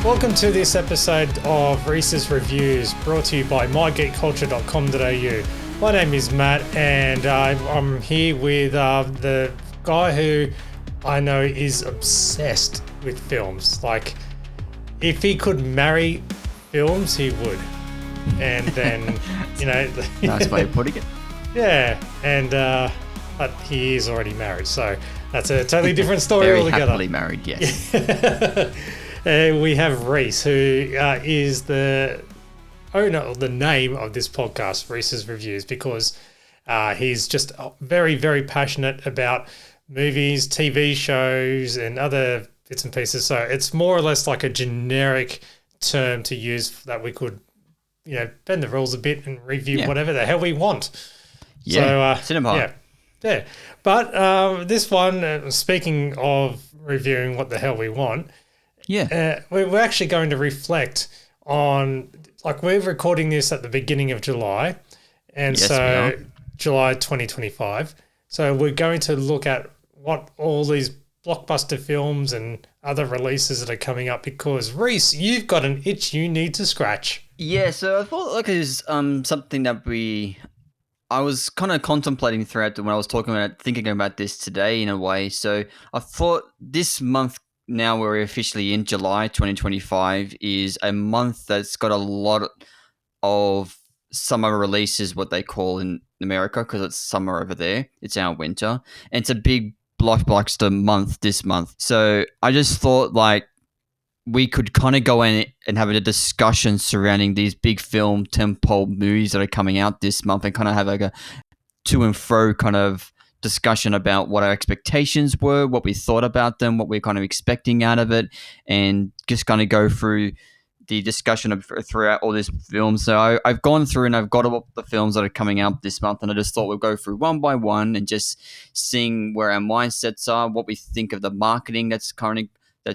Welcome to this episode of Reece's Reviews, brought to you by mygeekculture.com.au. My name is Matt, and I'm here with the guy who I know is obsessed with films. Like, if he could marry films, he would. And then, nice way of putting it. Yeah, and but he is already married, so that's a totally different story Very altogether. happily married, yes. We have Reece, who is the owner of the name of this podcast, Reece's Reviews, because he's just very, very passionate about movies, TV shows, and other bits and pieces. So it's more or less like a generic term to use that we could, bend the rules a bit and review whatever the hell we want. Yeah, so, cinema. Yeah. But this one, speaking of reviewing what the hell we want, we're actually going to reflect on, like, we're recording this at the beginning of July, and July 2025. So we're going to look at what all these blockbuster films and other releases that are coming up, because Reece, you've got an itch you need to scratch. Yeah, so I thought it was something that I was kind of contemplating throughout when I was thinking about this today in a way. So I thought this month, now we're officially in July 2025, is a month that's got a lot of summer releases, what they call in America, because it's summer over there. It's our winter. And it's a big blockbuster month this month. So I just thought, like, we could kind of go in and have a discussion surrounding these big film tentpole movies that are coming out this month, and kind of have like a to and fro kind of discussion about what our expectations were, what we thought about them, what we're kind of expecting out of it, and just kind of go through the discussion throughout all these films. So I've gone through and I've got all the films that are coming out this month, and I just thought we'd go through one by one and just seeing where our mindsets are, what we think of the marketing that's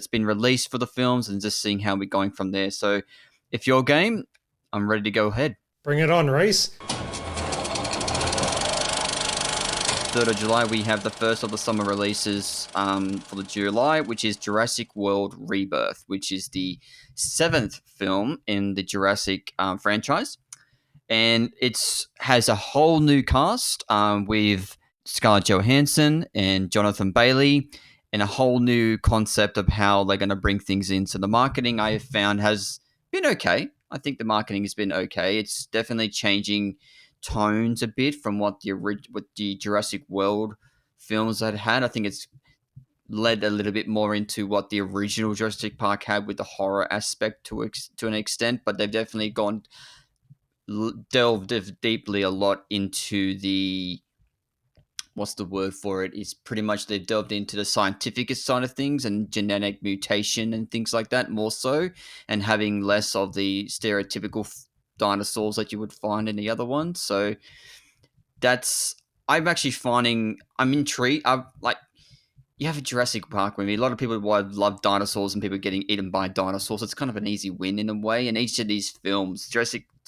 been released for the films, and just seeing how we're going from there. So if you're game, I'm ready to go ahead. Bring it on, Reece. 3rd of July, we have the first of the summer releases for the July, which is Jurassic World Rebirth, which is the 7th film in the Jurassic franchise. And it has a whole new cast with Scarlett Johansson and Jonathan Bailey, and a whole new concept of how they're going to bring things in. So the marketing I have found has been okay. I think the marketing has been okay. It's definitely changing tones a bit from what the Jurassic World films had. I think it's led a little bit more into what the original Jurassic Park had with the horror aspect to an extent, but they've definitely delved deeply a lot into the, what's the word for it? It's pretty much they've delved into the scientific side of things and genetic mutation and things like that more so, and having less of the stereotypical dinosaurs that you would find in the other ones. So I'm intrigued. You have a Jurassic Park movie. A lot of people love dinosaurs and people getting eaten by dinosaurs. It's kind of an easy win in a way. And each of these films,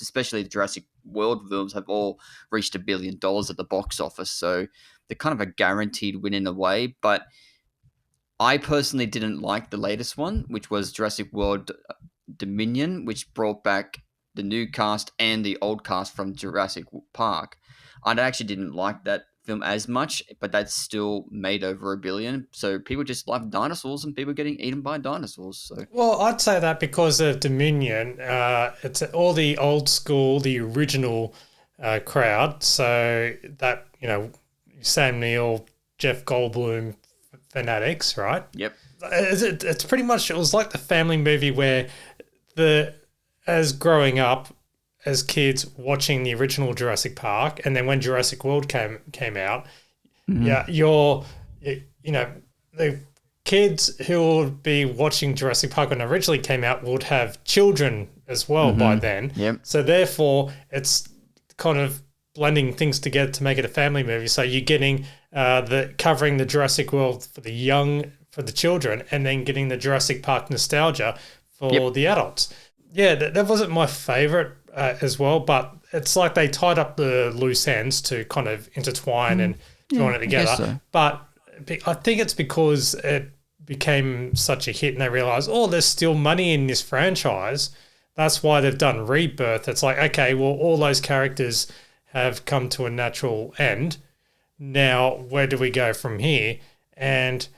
especially the Jurassic World films, have all reached $1 billion at the box office. So they're kind of a guaranteed win in a way. But I personally didn't like the latest one, which was Jurassic World Dominion, which brought back the new cast and the old cast from Jurassic Park. I actually didn't like that film as much, but that's still made over $1 billion. So people just love dinosaurs, and people getting eaten by dinosaurs. So, well, I'd say that because of Dominion, it's all the old school, the original crowd. So that, Sam Neill, Jeff Goldblum fanatics, right? Yep. It's pretty much, it was like the family movie where as growing up as kids watching the original Jurassic Park, and then when Jurassic World came out, the kids who would be watching Jurassic Park when it originally came out would have children as well by then. Yep. So therefore, it's kind of blending things together to make it a family movie. So you're getting covering the Jurassic World for the children, and then getting the Jurassic Park nostalgia for the adults. Yeah, that wasn't my favorite as well, but it's like they tied up the loose ends to kind of intertwine and join it together. So. But I think it's because became such a hit and they realized, oh, there's still money in this franchise. That's why they've done Rebirth. It's like, okay, well, all those characters have come to a natural end. Now, where do we go from here? And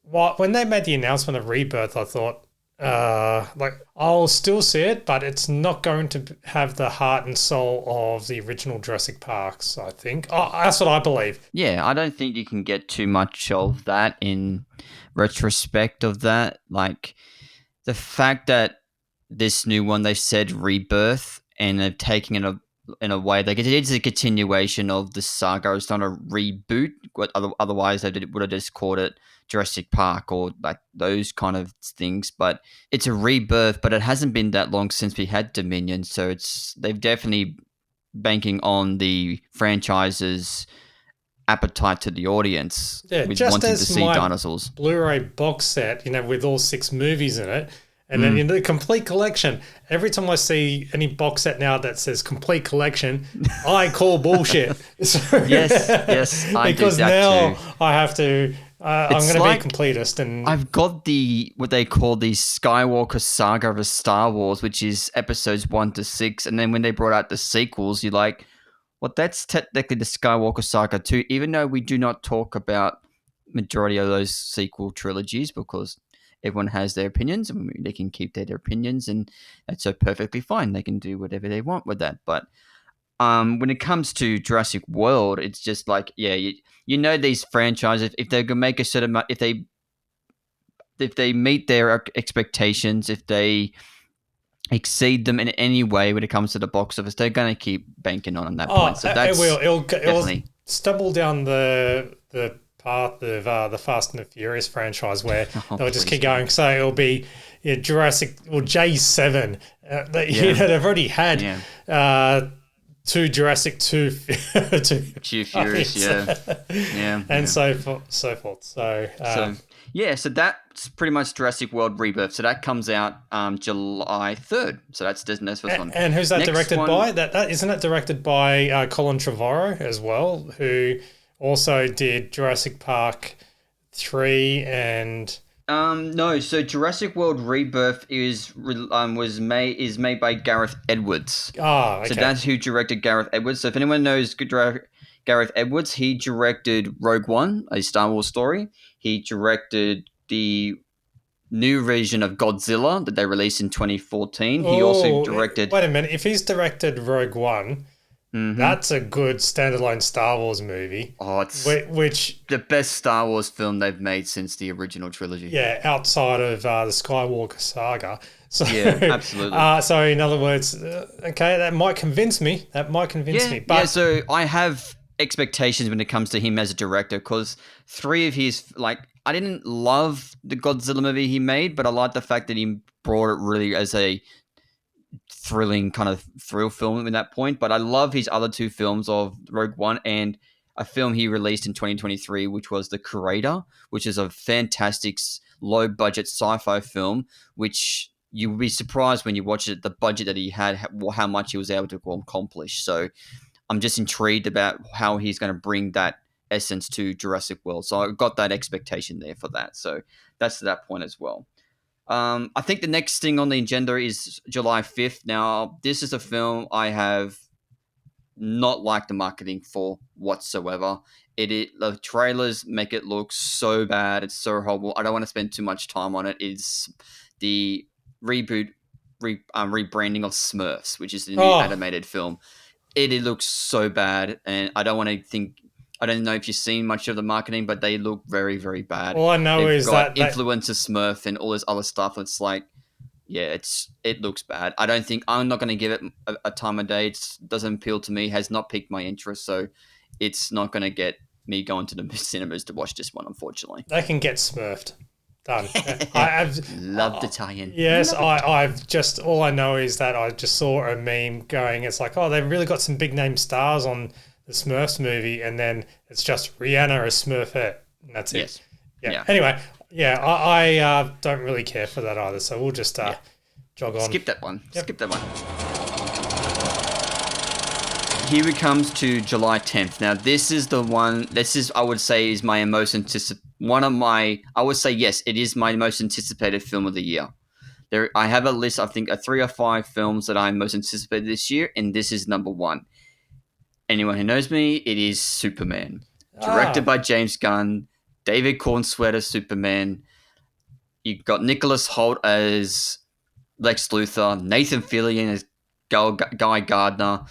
when they made the announcement of Rebirth, I thought, I'll still see it, but it's not going to have the heart and soul of the original Jurassic Parks, I think. Oh, that's what I believe. Yeah, I don't think you can get too much of that in retrospect of that. Like, the fact that this new one, they've said Rebirth, and they've taken it in a way, like, it is a continuation of the saga. It's not a reboot. Otherwise, they would have just called it Jurassic Park or like those kind of things. But it's a rebirth, but it hasn't been that long since we had Dominion. So they've definitely banking on the franchise's appetite to the audience with wanting to see dinosaurs. Blu-ray box set, with all 6 movies in it. And then in the complete collection, every time I see any box set now that says complete collection, I call bullshit. Yes, I because do that now too. I have to. I'm going to be a completist, and I've got what they call the Skywalker saga of Star Wars, which is episodes 1 to 6, and then when they brought out the sequels, you're like, well, that's technically the Skywalker saga too. Even though we do not talk about majority of those sequel trilogies because everyone has their opinions and they can keep their opinions, and that's so perfectly fine. They can do whatever they want with that. But when it comes to Jurassic World, it's just like, these franchises, if they're gonna make a certain amount, if they meet their expectations, if they exceed them in any way when it comes to the box office, they're gonna keep banking on that point. So that's it'll stumble down the path of the Fast and the Furious franchise where they'll just keep going. So it'll be Jurassic or J7. They've already had 2 Jurassic 2 Furious, and so forth. So that's pretty much Jurassic World Rebirth. So that comes out July 3rd. So that's the first one. And who's that directed by? That isn't it directed by Colin Trevorrow as well, who also did Jurassic Park 3 and no. So Jurassic World Rebirth is made by Gareth Edwards. Oh, okay. So that's who directed Gareth Edwards. So if anyone knows Gareth Edwards, he directed Rogue One, a Star Wars story. He directed the new version of Godzilla that they released in 2014. He also directed. Wait a minute. If he's directed Rogue One. Mm-hmm. That's a good standalone Star Wars movie. Oh, it's the best Star Wars film they've made since the original trilogy. Yeah, outside of the Skywalker saga. So, yeah, absolutely. So in other words, okay, that might convince me. But so I have expectations when it comes to him as a director because 3 of his, I didn't love the Godzilla movie he made, but I like the fact that he brought it really as a thrilling kind of thrill film at that point. But I love his other 2 films of Rogue One and a film he released in 2023, which was The Curator, which is a fantastic low budget sci-fi film, which you will be surprised when you watch it, the budget that he had, how much he was able to accomplish. So I'm just intrigued about how he's going to bring that essence to Jurassic World. So I got that expectation there for that. So that's to that point as well. I think the next thing on the agenda is July 5th. Now, this is a film I have not liked the marketing for whatsoever. The trailers make it look so bad. It's so horrible. I don't want to spend too much time on it. It's the rebranding of Smurfs, which is the new animated film. It looks so bad, and I don't know if you've seen much of the marketing, but they look very, very bad. All I know is that influencer Smurf and all this other stuff. It's like, it looks bad. I'm not going to give it a time of day. It doesn't appeal to me, has not piqued my interest. So it's not going to get me going to the cinemas to watch this one, unfortunately. They can get Smurfed. Done. Love the tie-in. Yes, all I know is that I just saw a meme going, it's like, they've really got some big name stars on the Smurfs movie, and then it's just Rihanna as Smurfette, and that's it. Yes. Yeah. Anyway, I don't really care for that either, so we'll just jog on. Skip that one. Yep. Skip that one. Here it comes to July 10th. Now, this is, I would say, is my most I would say yes, it is my most anticipated film of the year. I have a list, I think, of 3 or 5 films that I'm most anticipated this year, and this is number 1. Anyone who knows me, it is Superman. Directed by James Gunn, David Cornsweet as Superman. You got Nicholas Hoult as Lex Luthor, Nathan Fillion as Guy Gardner.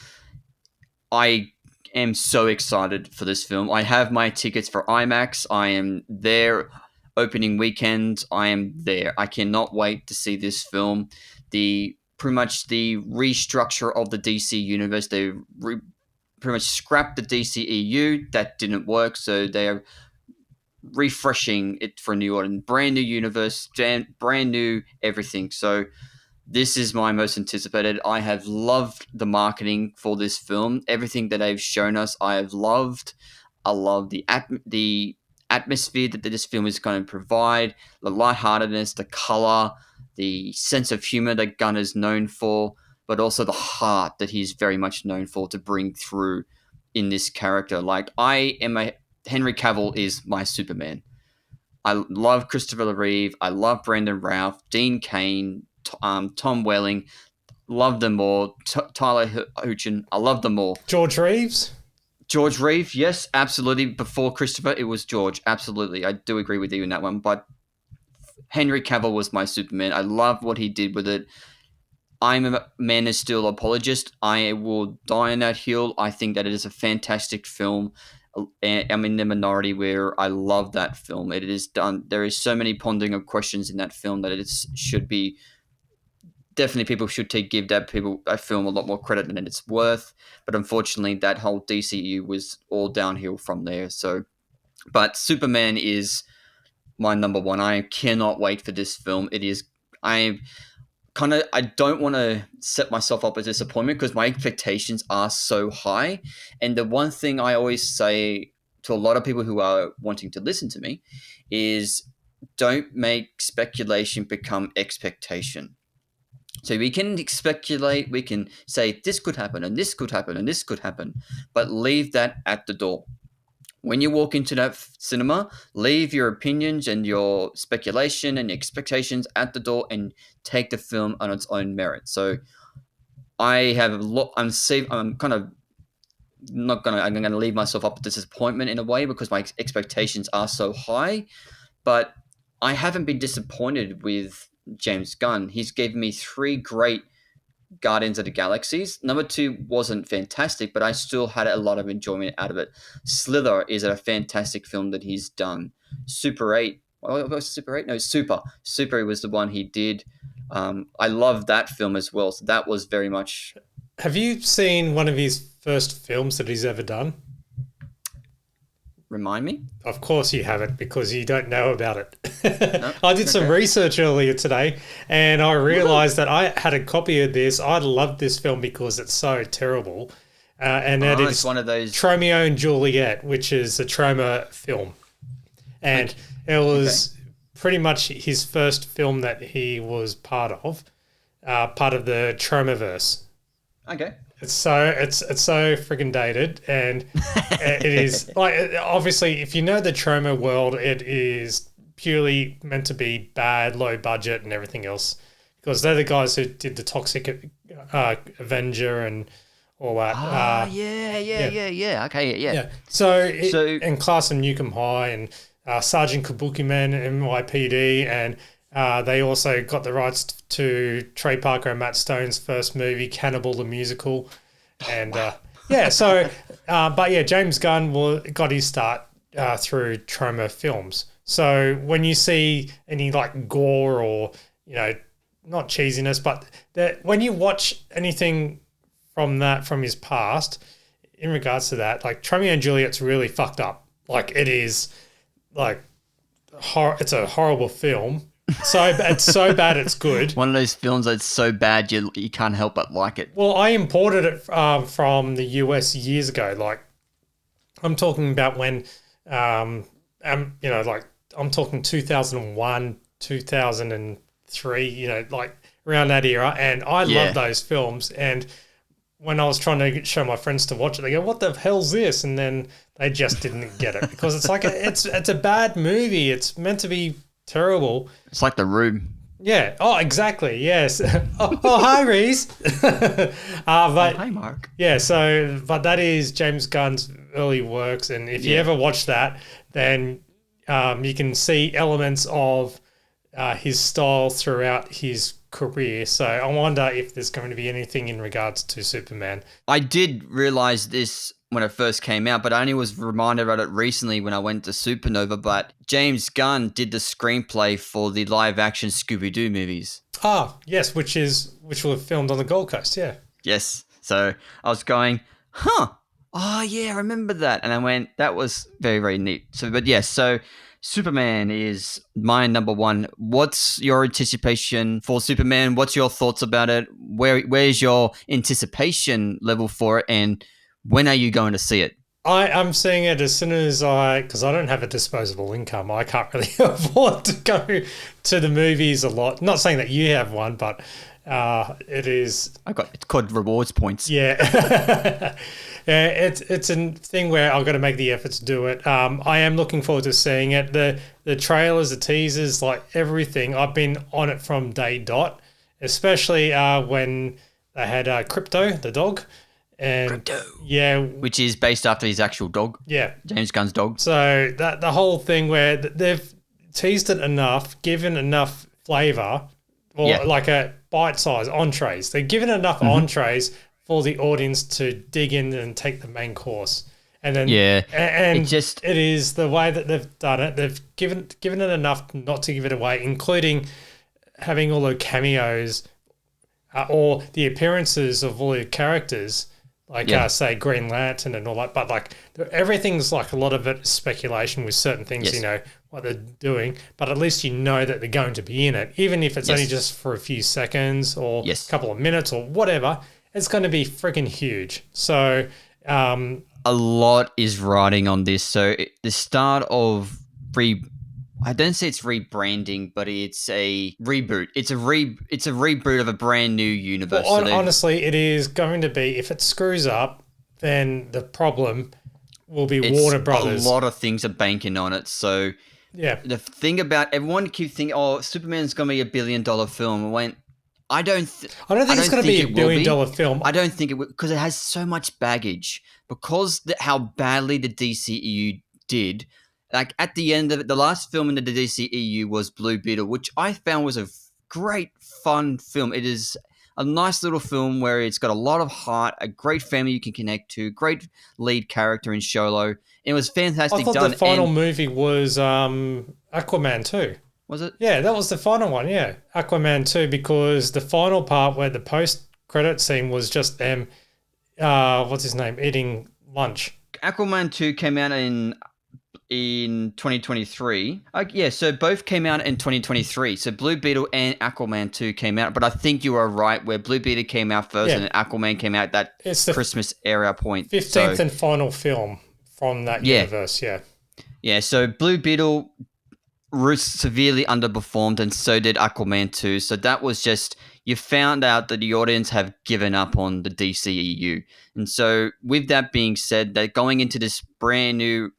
I am so excited for this film. I have my tickets for IMAX. I am there opening weekend. I am there. I cannot wait to see this film. Pretty much the restructure of the DC universe. They pretty much scrapped the DCEU. That didn't work, so they are refreshing it for a new audience. Brand new universe, brand new everything. So this is my most anticipated. I have loved the marketing for this film. Everything that they've shown us, I have loved. I love the atmosphere that this film is going to provide, the lightheartedness, the color, the sense of humor that Gunn is known for, but also the heart that he's very much known for to bring through in this character. Like, Henry Cavill is my Superman. I love Christopher Reeve. I love Brandon Routh, Dean Cain, Tom Welling. Love them all. Tyler Hoechlin. I love them all. George Reeves, yes, absolutely. Before Christopher, it was George. Absolutely. I do agree with you in that one. But Henry Cavill was my Superman. I love what he did with it. I'm a Man of Steel apologist. I will die on that hill. I think that it is a fantastic film. I'm in the minority where I love that film. It is done. There is so many pondering of questions in that film that it should be. Definitely, people should give that film a lot more credit than it's worth. But unfortunately, that whole DCU was all downhill from there. So, but Superman is my number 1. I cannot wait for this film. It is. I don't want to set myself up as disappointment because my expectations are so high. And the one thing I always say to a lot of people who are wanting to listen to me is don't make speculation become expectation. So we can speculate, we can say this could happen and this could happen and this could happen, but leave that at the door. When you walk into that cinema, leave your opinions and your speculation and expectations at the door and take the film on its own merit. So I'm kind of not gonna. I'm gonna leave myself up to disappointment in a way because my expectations are so high. But I haven't been disappointed with James Gunn. He's given me 3 great Guardians of the Galaxies. Number 2 wasn't fantastic, but I still had a lot of enjoyment out of it. Slither is a fantastic film that he's done. Super 8. What was Super 8? No, Super. Super 8 was the one he did. I love that film as well. So that was very much... Have you seen one of his first films that he's ever done? Remind me? Of course you haven't because you don't know about it. No? I did some research earlier today and I realised that I had a copy of this. I loved this film because it's so terrible. And that is one of those... Tromeo and Juliet, which is a Troma film. And it was pretty much his first film that he was part of the Tromaverse. Okay. It's so freaking dated, and it is like, obviously if you know the Troma world, it is purely meant to be bad, low budget, and everything else because they're the guys who did the Toxic Avenger and all that. Yeah. Okay, yeah. So and Class of Nukem High and Sergeant Kabuki-Man, NYPD, and they also got the rights to Trey Parker and Matt Stone's first movie, Cannibal the Musical. And but James Gunn got his start through Troma films. So when you see any like gore or, not cheesiness, but when you watch anything from his past in regards to that, like Tromeo and Juliet's really fucked up. Like it is like it's a horrible film. So it's so bad it's good. One of those films that's so bad you can't help but like it. Well, I imported it from the US years ago. Like I'm talking about when, I'm talking 2001, 2003. Like around that era, and I love those films. And when I was trying to show my friends to watch it, they go, "What the hell's this?" And then They just didn't get it because it's like it's a bad movie. It's meant to be terrible. It's like The Room. Yeah. Oh, exactly. Yes. Hi, Reece. But Hi, Mark. yeah. So, but that is James Gunn's early works, and if you ever watch that, then you can see elements of his style throughout his career. So I wonder if there's going to be anything in regards to Superman. I did realize this when it first came out, but I only was reminded about it recently when I went to Supernova. But James Gunn did the screenplay for the live-action Scooby-Doo movies. Ah, yes, which were filmed on the Gold Coast. Yeah. Yes. So I was going, huh? Oh yeah, I remember that, and I went, that was very, very neat. So, but yes, so Superman is my number one. What's your anticipation for Superman? What's your thoughts about it? Where's your anticipation level for it, and when are you going to see it? I'm seeing it as soon as because I don't have a disposable income. I can't really afford to go to the movies a lot. Not saying that you have one, but it is. It's called rewards points. Yeah. Yeah, it's a thing where I've got to make the effort to do it. I am looking forward to seeing it. The trailers, the teasers, like everything. I've been on it from day dot, especially when they had Crypto, the dog. And Crypto. Yeah, which is based after his actual dog. Yeah, James Gunn's dog. So that the whole thing where they've teased it enough, given enough flavor, or like a bite-sized entrees. They're given enough entrees for the audience to dig in and take the main course. And then and it is the way that they've done it. They've given it enough not to give it away, including having all the cameos or the appearances of all the characters. Like, say, Green Lantern and all that. But, like, everything's, like, a lot of it is speculation with certain things, you know, what they're doing. But at least you know that they're going to be in it. Even if it's only just for a few seconds or a couple of minutes or whatever, it's going to be freaking huge. So... a lot is riding on this. So, the start of I don't say it's rebranding, but it's a reboot. It's a reboot of a brand new universe. Well, honestly, it is going to be. If it screws up, then the problem will be Warner Brothers. A lot of things are banking on it. So yeah, the thing about everyone keeps thinking, "Oh, Superman's going to be $1 billion film." I don't think it's going to be $1 billion film. I don't think it will, because it has so much baggage. Because how badly the DCEU did. Like, at the end of it, the last film in the DCEU was Blue Beetle, which I found was a great, fun film. It is a nice little film where it's got a lot of heart, a great family you can connect to, great lead character in Sholo. It was fantastic. I thought the final movie was Aquaman 2. Was it? Yeah, that was the final one, yeah. Aquaman 2, because the final part where the post-credit scene was just them, what's his name, eating lunch. Aquaman 2 came out in 2023. So both came out in 2023. So Blue Beetle and Aquaman 2 came out, but I think you are right where Blue Beetle came out first and Aquaman came out that Christmas era point. 15th and final film from that universe, Yeah, so Blue Beetle severely underperformed and so did Aquaman 2. So that was just, you found out that the audience have given up on the DCEU. And so with that being said, they're going into this brand new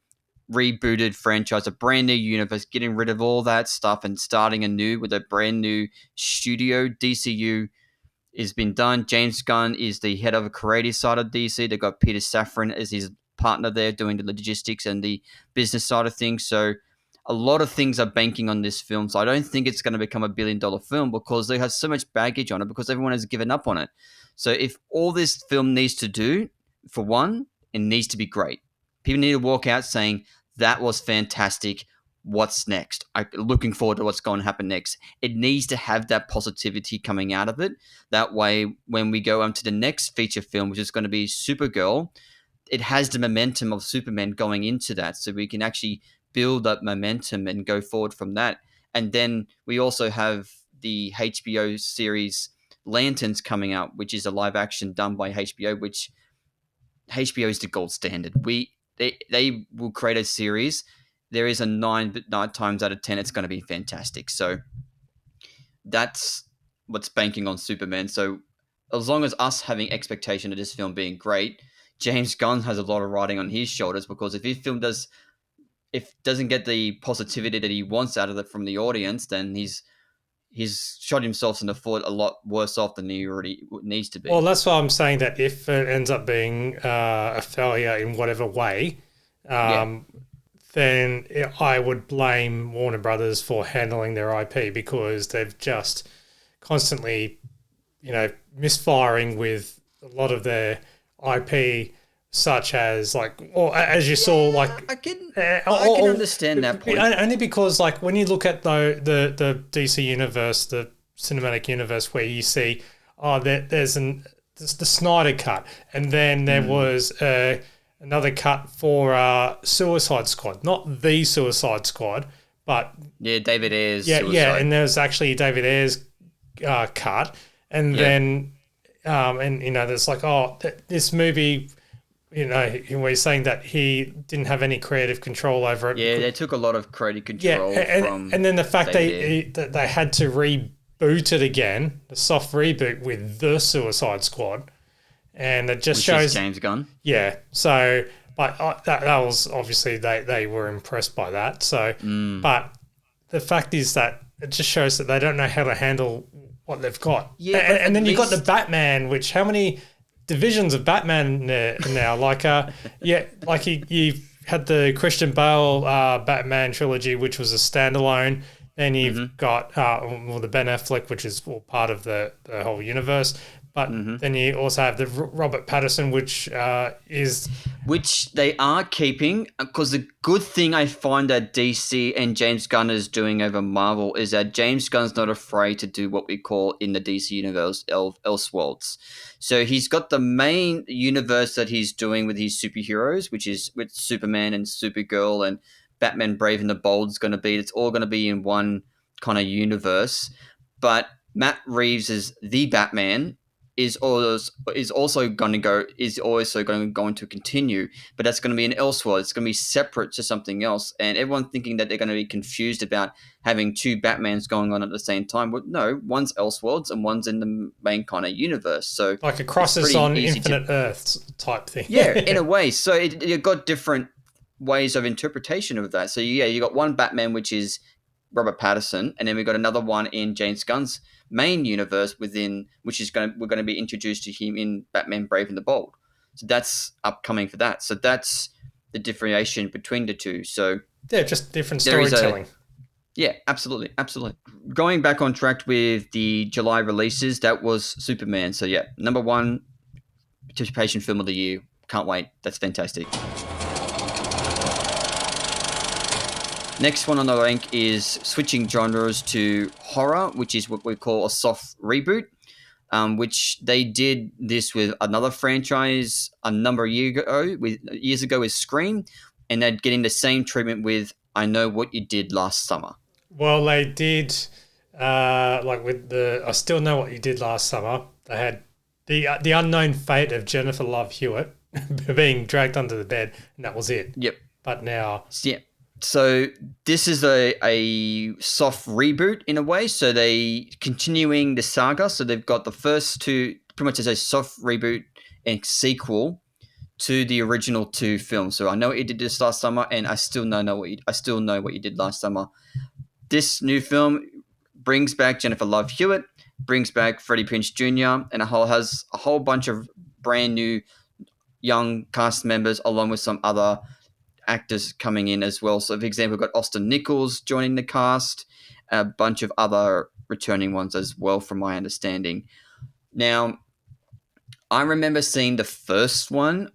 rebooted franchise, a brand new universe, getting rid of all that stuff and starting anew with a brand new studio. DCU has been done. James Gunn is the head of the creative side of DC. They've got Peter Safran as his partner there doing the logistics and the business side of things. So a lot of things are banking on this film. So I don't think it's going to become $1 billion film because they have so much baggage on it because everyone has given up on it. So if all this film needs to do, for one, it needs to be great. People need to walk out saying, that was fantastic. What's next? I'm looking forward to what's going to happen next. It needs to have that positivity coming out of it. That way, when we go on to the next feature film, which is going to be Supergirl, it has the momentum of Superman going into that. So we can actually build that momentum and go forward from that. And then we also have the HBO series Lanterns coming out, which is a live action done by HBO, which HBO is the gold standard. They will create a series. There is a 9 times out of 10 it's going to be fantastic. So that's what's banking on Superman. So as long as us having expectation of this film being great, James Gunn has a lot of riding on his shoulders, because if his film doesn't get the positivity that he wants out of it from the audience, then he's shot himself in the foot a lot worse off than he already needs to be. Well, that's why I'm saying that if it ends up being a failure in whatever way, then I would blame Warner Brothers for handling their IP, because they've just constantly, misfiring with a lot of their IP, such as as you saw, I can understand that point. Only because, when you look at the DC universe, the cinematic universe, where you see, there's the Snyder cut, and then there was another cut for Suicide Squad, not the Suicide Squad, but David Ayer's Suicide. And there's actually David Ayer's cut, and then there's this movie. We're saying that he didn't have any creative control over it. Yeah, they took a lot of creative control from. And then the fact they had to reboot it again, the soft reboot with the Suicide Squad, and it just shows James Gunn. Yeah, so but that was obviously they were impressed by that. So, but the fact is that it just shows that they don't know how to handle what they've got. Yeah, and then you've got the Batman, which how many divisions of Batman now? You had the Christian Bale Batman trilogy, which was a standalone. Then you've got the Ben Affleck, which is all part of the whole universe. But then you also have the Robert Pattinson, which they are keeping, because the good thing I find that DC and James Gunn is doing over Marvel is that James Gunn's not afraid to do what we call in the DC universe Elseworlds. So he's got the main universe that he's doing with his superheroes, which is with Superman and Supergirl and Batman Brave and the Bold is going to be. It's all going to be in one kind of universe. But Matt Reeves is the Batman. Is also going to continue, but that's going to be an Elseworld. It's going to be separate to something else, and everyone's thinking that they're going to be confused about having two Batmans going on at the same time. But no, one's Elseworlds and one's in the main kind of universe. So like a Crosses on Infinite Earths type thing. Yeah, in a way. So you've got different ways of interpretation of that. So you got one Batman, which is Robert Pattinson, and then we got another one in James Gunn's main universe within, which is we're going to be introduced to him in Batman Brave and the Bold. So that's upcoming for that. So that's the differentiation between the two. So just different storytelling. Absolutely. Going back on track with the July releases, that was Superman. So number one participation film of the year. Can't wait. That's fantastic. Next one on the rank is switching genres to horror, which is what we call a soft reboot, which they did this with another franchise a number of years ago with Scream, and they're getting the same treatment with I Know What You Did Last Summer. Well, they did, with the I Still Know What You Did Last Summer. They had the unknown fate of Jennifer Love Hewitt being dragged under the bed, and that was it. Yep. But now... Yeah. So this is a soft reboot in a way. So they continuing the saga. So they've got the first two pretty much as a soft reboot and sequel to the original two films. So I Know What You Did This Last Summer, and I Still Know What You Did Last Summer. This new film brings back Jennifer Love Hewitt, brings back Freddie Prinze Jr., and has a whole bunch of brand new young cast members along with some other actors coming in as well. So, for example, we've got Austin Nichols joining the cast, a bunch of other returning ones as well, from my understanding. Now, I remember seeing the first one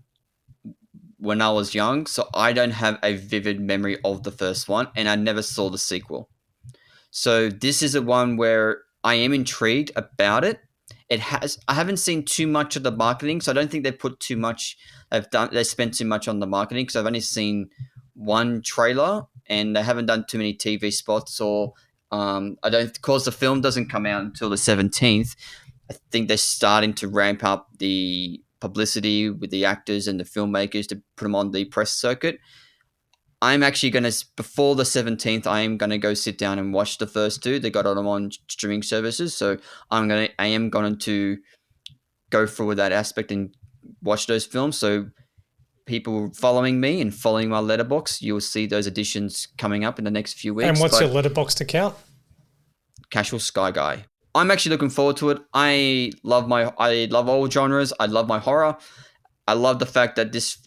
when I was young, so I don't have a vivid memory of the first one, and I never saw the sequel. So this is a one where I am intrigued about it. I haven't seen too much of the marketing, so I don't think they put too much. They spent too much on the marketing, because I've only seen one trailer, and they haven't done too many TV spots. Or because the film doesn't come out until the 17th. I think they're starting to ramp up the publicity with the actors and the filmmakers to put them on the press circuit. I'm actually going to, before the 17th, I am going to go sit down and watch the first two. They got them on streaming services. So I am going to go through with that aspect and watch those films. So people following me and following my Letterboxd, you'll see those editions coming up in the next few weeks. And what's your Letterboxd account? CashelSkyGuy. I'm actually looking forward to it. I love all genres. I love my horror. I love the fact that this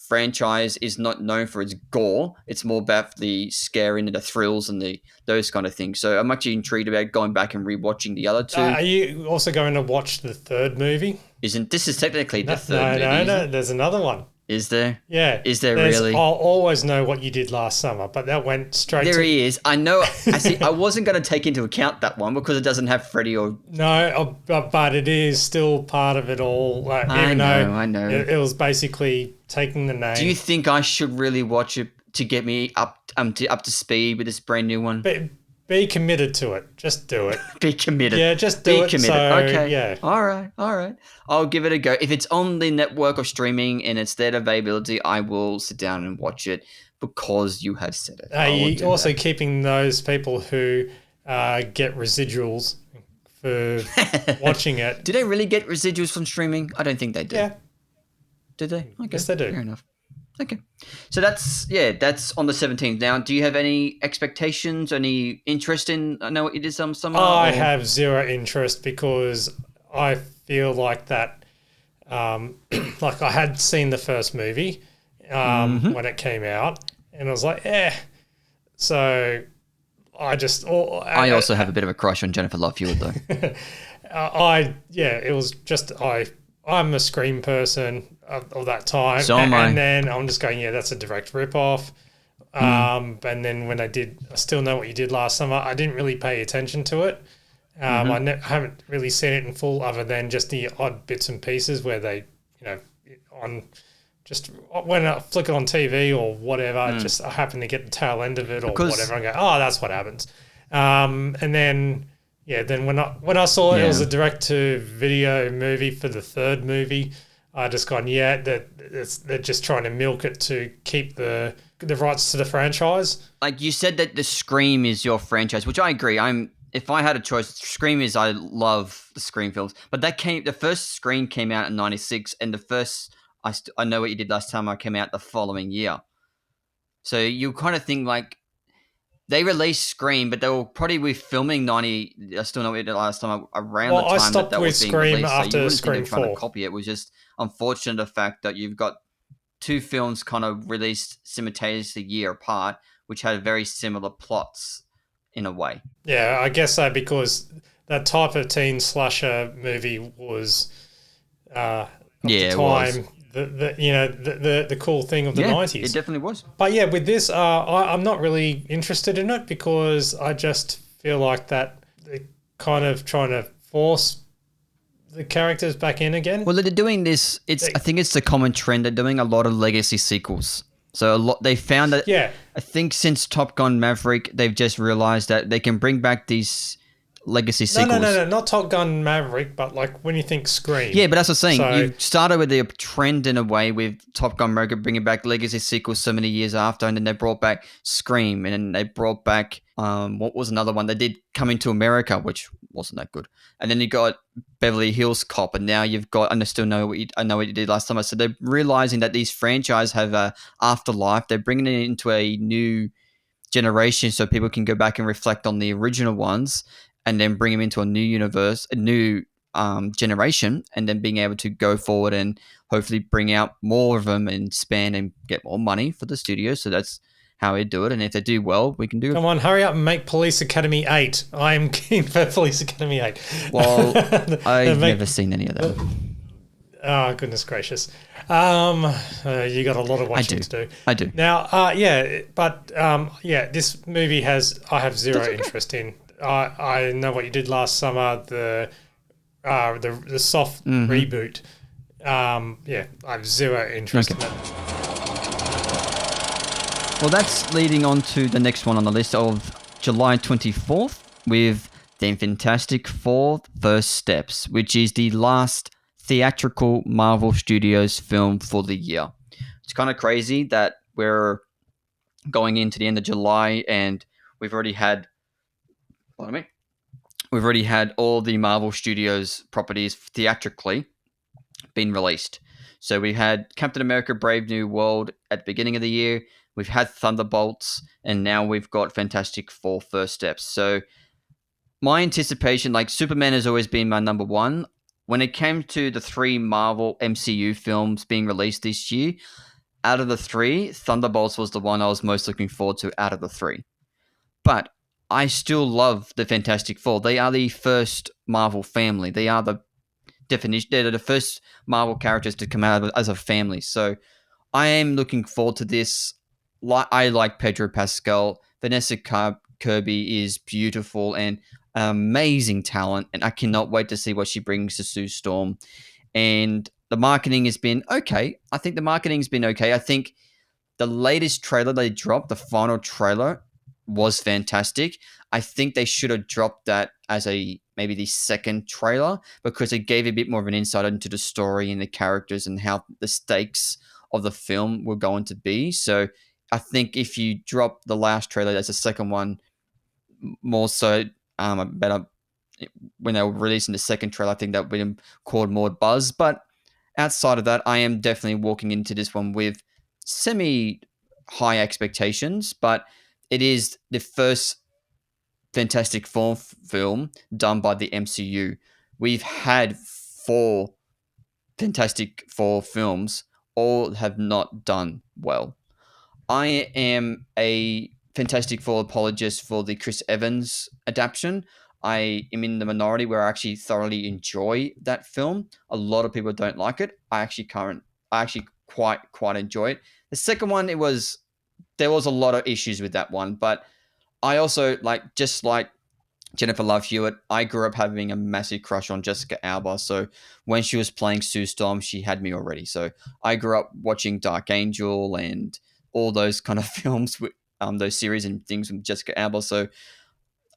franchise is not known for its gore. It's more about the scaring and the thrills and those kind of things. So I'm actually intrigued about going back and rewatching the other two. Are you also going to watch the third movie? This is technically the third movie? No. There's another one. Is there? Yeah. Is there really? I'll always know what you did last summer, but that went straight there he is. I know. I wasn't going to take into account that one because it doesn't have Freddy or... No, but it is still part of it all. I know. It was basically taking the name. Do you think I should really watch it to get me up to speed with this brand new one? Be committed to it. Just do it. Be committed. Yeah, just do it. Be committed. So, okay. Yeah. All right. I'll give it a go. If it's on the network or streaming and it's there availability, I will sit down and watch it because you have said it. Are you also keeping those people who get residuals for watching it? Do they really get residuals from streaming? I don't think they do. Yeah. Did they? Okay. Yes, they do. Fair enough. Okay. So that's on the 17th. Now, do you have any expectations, any interest in I Know What You Did Last Summer? I have zero interest because I feel like that, like I had seen the first movie when it came out and I was like, So I just... I also have a bit of a crush on Jennifer Love Hewitt though. It was just... I'm a Scream person of that time. So am I. And then I'm just going, that's a direct rip-off. And then when I Still Know What You Did Last Summer, I didn't really pay attention to it. I haven't really seen it in full other than just the odd bits and pieces where they, just when I flick it on TV or whatever, I happen to get the tail end of it or whatever and go, that's what happens. And then... Yeah, then when I saw it was a direct-to-video movie for the third movie, I just gone, they're just trying to milk it to keep the rights to the franchise. Like you said that the Scream is your franchise, which I agree. If I had a choice, Scream is, I love the Scream films, but the first Scream came out in '96, and the first I Know What You Did Last Summer came out the following year. So you kind of think like. They released Scream, but they were probably filming I Still Know What You Did Last Time around the time that was being Scream released. After so you wouldn't Scream think they were trying 4. to copy it. It was just unfortunate the fact that you've got two films kind of released simultaneously a year apart, which had very similar plots in a way. Yeah, I guess so because that type of teen slasher movie was at the time. The cool thing of the 90s. It definitely was. But yeah, with this, I'm not really interested in it because I just feel like that they're kind of trying to force the characters back in again. Well, they're doing this. I think it's the common trend. They're doing a lot of legacy sequels. So they found that. Yeah. I think since Top Gun Maverick, they've just realized that they can bring back these legacy sequels. No, not Top Gun Maverick, but like when you think Scream. Yeah, but that's what I'm saying. You started with the trend in a way with Top Gun Maverick bringing back legacy sequels so many years after, and then they brought back Scream, and then they brought back what was another one? They did Coming to America, which wasn't that good. And then you got Beverly Hills Cop, and now you've got I Know What You Did Last Summer. So they're realizing that these franchises have a afterlife. They're bringing it into a new generation so people can go back and reflect on the original ones and then bring them into a new universe, a new generation, and then being able to go forward and hopefully bring out more of them and span and get more money for the studio. So that's how we do it. And if they do well, we can do it. Come on, hurry up and make Police Academy 8. I am keen for Police Academy 8. Well, I've never seen any of them. Oh, goodness gracious. You got a lot of watching to do. I do. Now, this movie I have zero interest in. I Know What You Did Last Summer, the soft reboot. I have zero interest in that. Well, that's leading on to the next one on the list of July 24th with the Fantastic Four First Steps, which is the last theatrical Marvel Studios film for the year. It's kind of crazy that we're going into the end of July and we've already had all the Marvel Studios properties theatrically been released. So we had Captain America: Brave New World at the beginning of the year. We've had Thunderbolts, and now we've got Fantastic Four: First Steps. So my anticipation, like Superman has always been my number one. When it came to the 3 Marvel MCU films being released this year, out of the 3, Thunderbolts was the one I was most looking forward to out of the 3. But I still love the Fantastic Four. They are the first Marvel family. They are the definition. They're the first Marvel characters to come out as a family. So I am looking forward to this. I like Pedro Pascal. Vanessa Kirby is beautiful and amazing talent, and I cannot wait to see what she brings to Sue Storm. And the marketing has been okay. I think the marketing's been okay. I think the latest trailer they dropped, the final trailer, was fantastic. I think they should have dropped that as maybe the second trailer, because it gave a bit more of an insight into the story and the characters and how the stakes of the film were going to be. So I think if you drop the last trailer as a second one, more so better when they were releasing the second trailer, I think that would have caused more buzz. But outside of that, I am definitely walking into this one with semi high expectations, but it is the first Fantastic Four film done by the MCU. We've had 4 Fantastic Four films, all have not done well. I am a Fantastic Four apologist for the Chris Evans adaptation. I am in the minority where I actually thoroughly enjoy that film. A lot of people don't like it. I actually quite enjoy it. The second one, there was a lot of issues with that one, but I also just like Jennifer Love Hewitt, I grew up having a massive crush on Jessica Alba. So when she was playing Sue Storm, she had me already. So I grew up watching Dark Angel and all those kind of films with those series and things with Jessica Alba. So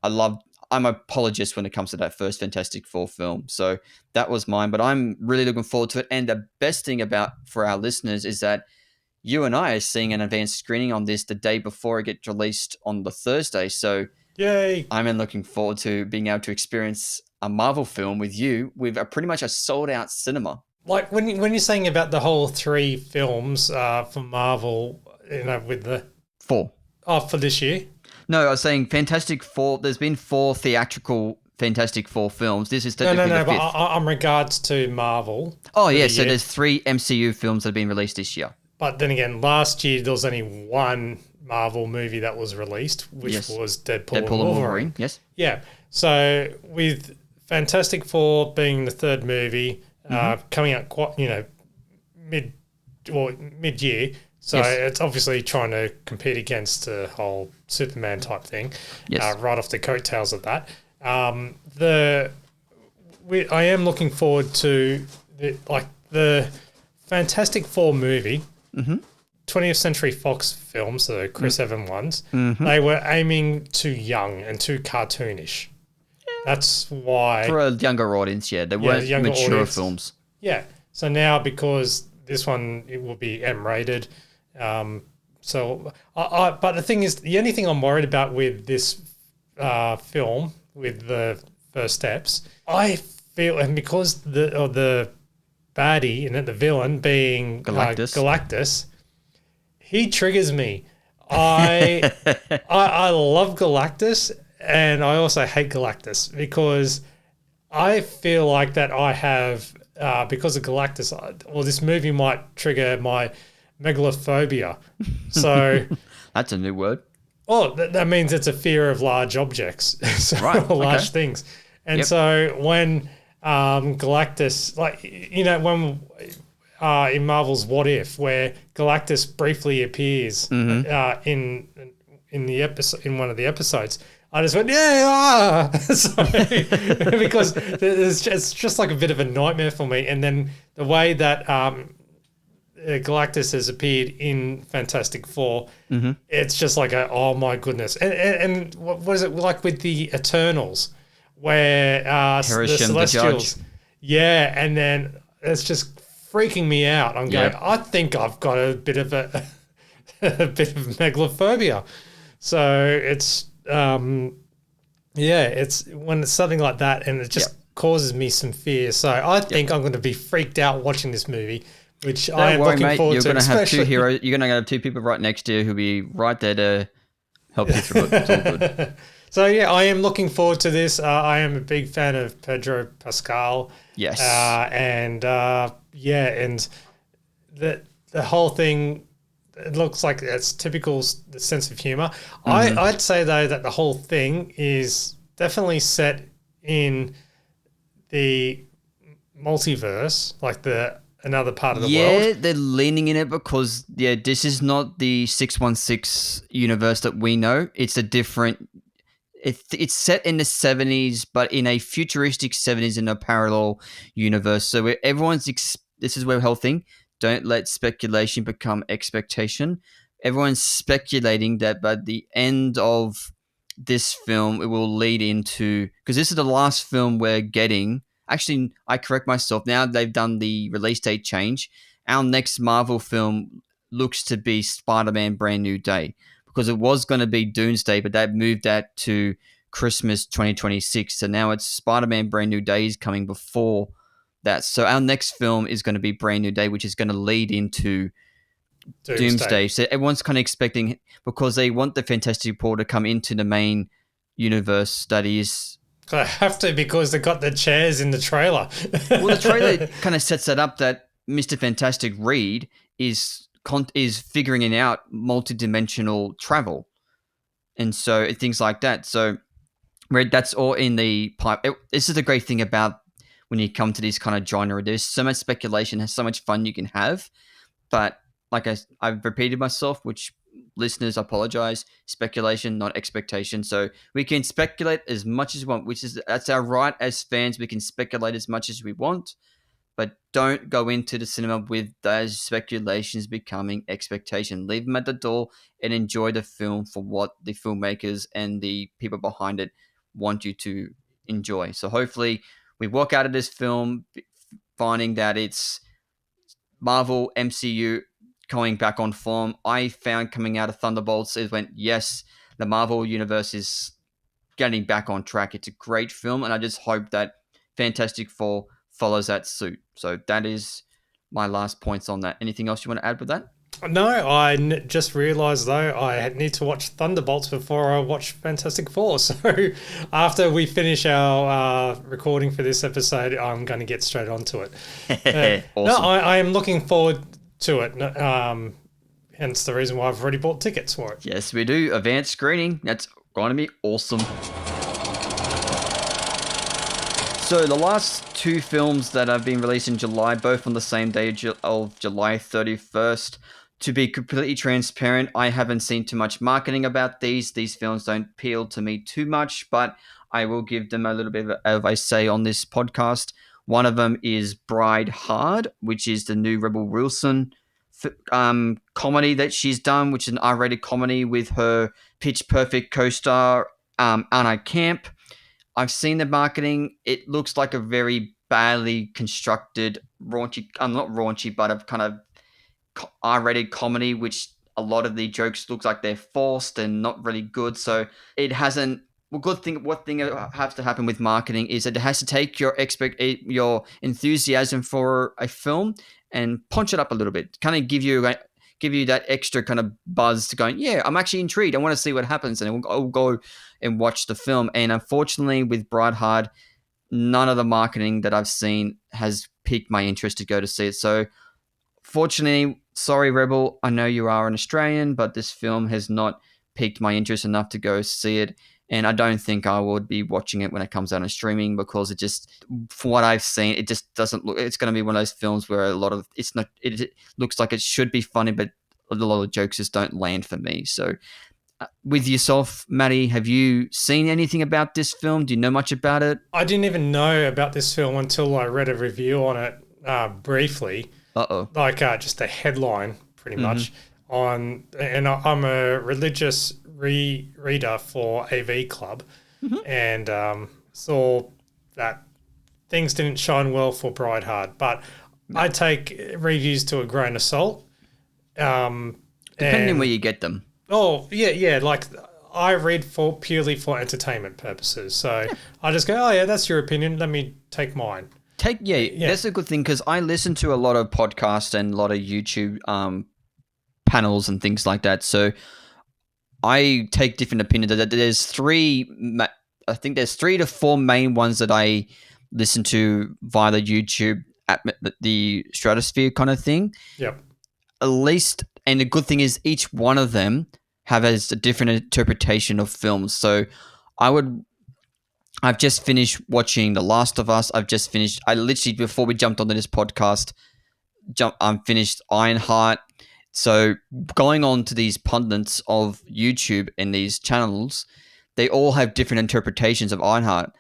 I'm an apologist when it comes to that first Fantastic Four film. So that was mine, but I'm really looking forward to it. And the best thing for our listeners is that you and I are seeing an advanced screening on this the day before it gets released on the Thursday. So yay! I'm looking forward to being able to experience a Marvel film with you with pretty much a sold-out cinema. Like when you're saying about the whole 3 films for Marvel, with the 4. Oh, for this year? No, I was saying Fantastic Four. There's been 4 theatrical Fantastic Four films. This is technically the 5th. But on regards to Marvel. Oh, yeah, so there's 3 MCU films that have been released this year. But then again, last year there was only 1 Marvel movie that was released, which was Deadpool and Wolverine. Yes. Yeah. So with Fantastic Four being the 3rd movie, coming out quite, mid-year. So it's obviously trying to compete against the whole Superman type thing, right off the coattails of that. I am looking forward to the Fantastic Four movie. 20th Century Fox films, the Chris Evans ones, they were aiming too young and too cartoonish. That's why... For a younger audience, they weren't mature films. Yeah. So now, because this one, it will be M-rated. But the thing is, the only thing I'm worried about with this film, with the First Steps, I feel, and because the baddie in it, the villain being Galactus, he triggers me. I love Galactus, and I also hate Galactus because I feel like that I have because of Galactus, this movie might trigger my megalophobia. So that's a new word. Oh, that means it's a fear of large objects, large things. And so when Galactus, when in Marvel's What If, where Galactus briefly appears in the episode, in one of the episodes, I just went, because it's just like a bit of a nightmare for me. And then the way that Galactus has appeared in Fantastic Four, it's just like oh my goodness. And what is it like with the Eternals, where the Celestials, and then it's just freaking me out. I'm going, I think I've got a bit of megalophobia. So it's it's when it's something like that, and it just causes me some fear. So I think I'm going to be freaked out watching this movie which Don't I am worry, looking mate. forward You're to. going to have two heroes. You're going to have two people right next to you who'll be right there to help you through it. It's all good. So, yeah, I am looking forward to this. I am a big fan of Pedro Pascal. Yes. And the whole thing, it looks like it's typical sense of humor. I'd say, though, that the whole thing is definitely set in the multiverse, like another part of the world. Yeah, they're leaning in it because, this is not the 616 universe that we know. It's a different... It's set in the 70s, but in a futuristic 70s in a parallel universe. So this is where the whole thing, don't let speculation become expectation. Everyone's speculating that by the end of this film, it will lead into... Because this is the last film we're getting. Actually, I correct myself. Now they've done the release date change. Our next Marvel film looks to be Spider-Man Brand New Day. Because it was going to be Doomsday, but they moved that to Christmas 2026. So now it's Spider-Man Brand New Day is coming before that. So our next film is going to be Brand New Day, which is going to lead into Doomsday. So everyone's kind of expecting, because they want the Fantastic Four to come into the main universe that is... I have to, because they got the chairs in the trailer. Well, the trailer kind of sets that up that Mr. Fantastic Reed is figuring it out multidimensional travel, and so things like that. So that's all in the pipe. This is the great thing about when you come to this kind of genre. There's so much speculation, there's so much fun you can have, but like I've repeated myself, which listeners, I apologize. Speculation, not expectation. So we can speculate as much as we want, that's our right as fans. We can speculate as much as we want. But don't go into the cinema with those speculations becoming expectation. Leave them at the door and enjoy the film for what the filmmakers and the people behind it want you to enjoy. So hopefully we walk out of this film finding that it's Marvel MCU going back on form. I found coming out of Thunderbolts is when, yes, the Marvel universe is getting back on track. It's a great film, and I just hope that Fantastic Four follows that suit. So that is my last points on that. Anything else you want to add with that? No, I just realised, though, I need to watch Thunderbolts before I watch Fantastic Four. So after we finish our recording for this episode, I'm going to get straight onto it. Awesome. No, I am looking forward to it. Hence the reason why I've already bought tickets for it. Yes, we do. Advanced screening. That's going to be awesome. So the last two films that have been released in July, both on the same day of July 31st. To be completely transparent, I haven't seen too much marketing about these. These films don't appeal to me too much, but I will give them a little bit of a say on this podcast. One of them is Bride Hard, which is the new Rebel Wilson comedy that she's done, which is an R-rated comedy with her Pitch Perfect co-star, Anna Camp. I've seen the marketing. It looks like a very badly constructed, raunchy, not raunchy, but a kind of R-rated comedy, which a lot of the jokes looks like they're forced and not really good. So it hasn't... Well, what thing has to happen with marketing is that it has to take your enthusiasm for a film and punch it up a little bit, kind of give you that extra kind of buzz to going, yeah, I'm actually intrigued. I want to see what happens, and I'll go and watch the film. And unfortunately, with Bride Hard, none of the marketing that I've seen has piqued my interest to go to see it. So, fortunately, sorry, Rebel, I know you are an Australian, but this film has not piqued my interest enough to go see it. And I don't think I would be watching it when it comes out on streaming, because it just, from what I've seen, it just doesn't look... It's going to be one of those films where a lot of... It looks like it should be funny, but a lot of jokes just don't land for me. So with yourself, Matty, have you seen anything about this film? Do you know much about it? I didn't even know about this film until I read a review on it briefly. Like just a headline, pretty much. And I'm a religious reader for AV Club, and saw that things didn't shine well for Bride Hard, but I take reviews to a grain of salt. Depending on where you get them. Oh, yeah, like I read purely for entertainment purposes. So I just go, oh yeah, that's your opinion, let me take mine. That's a good thing because I listen to a lot of podcasts and a lot of YouTube panels and things like that. So I take different opinions. There's I think there's 3 to 4 main ones that I listen to via the YouTube at the Stratosphere kind of thing. Yep. At least, and the good thing is each one of them have a different interpretation of films. So I've just finished watching The Last of Us. I literally, before we jumped onto this podcast, finished Ironheart. So going on to these pundits of YouTube and these channels, they all have different interpretations of Ironheart.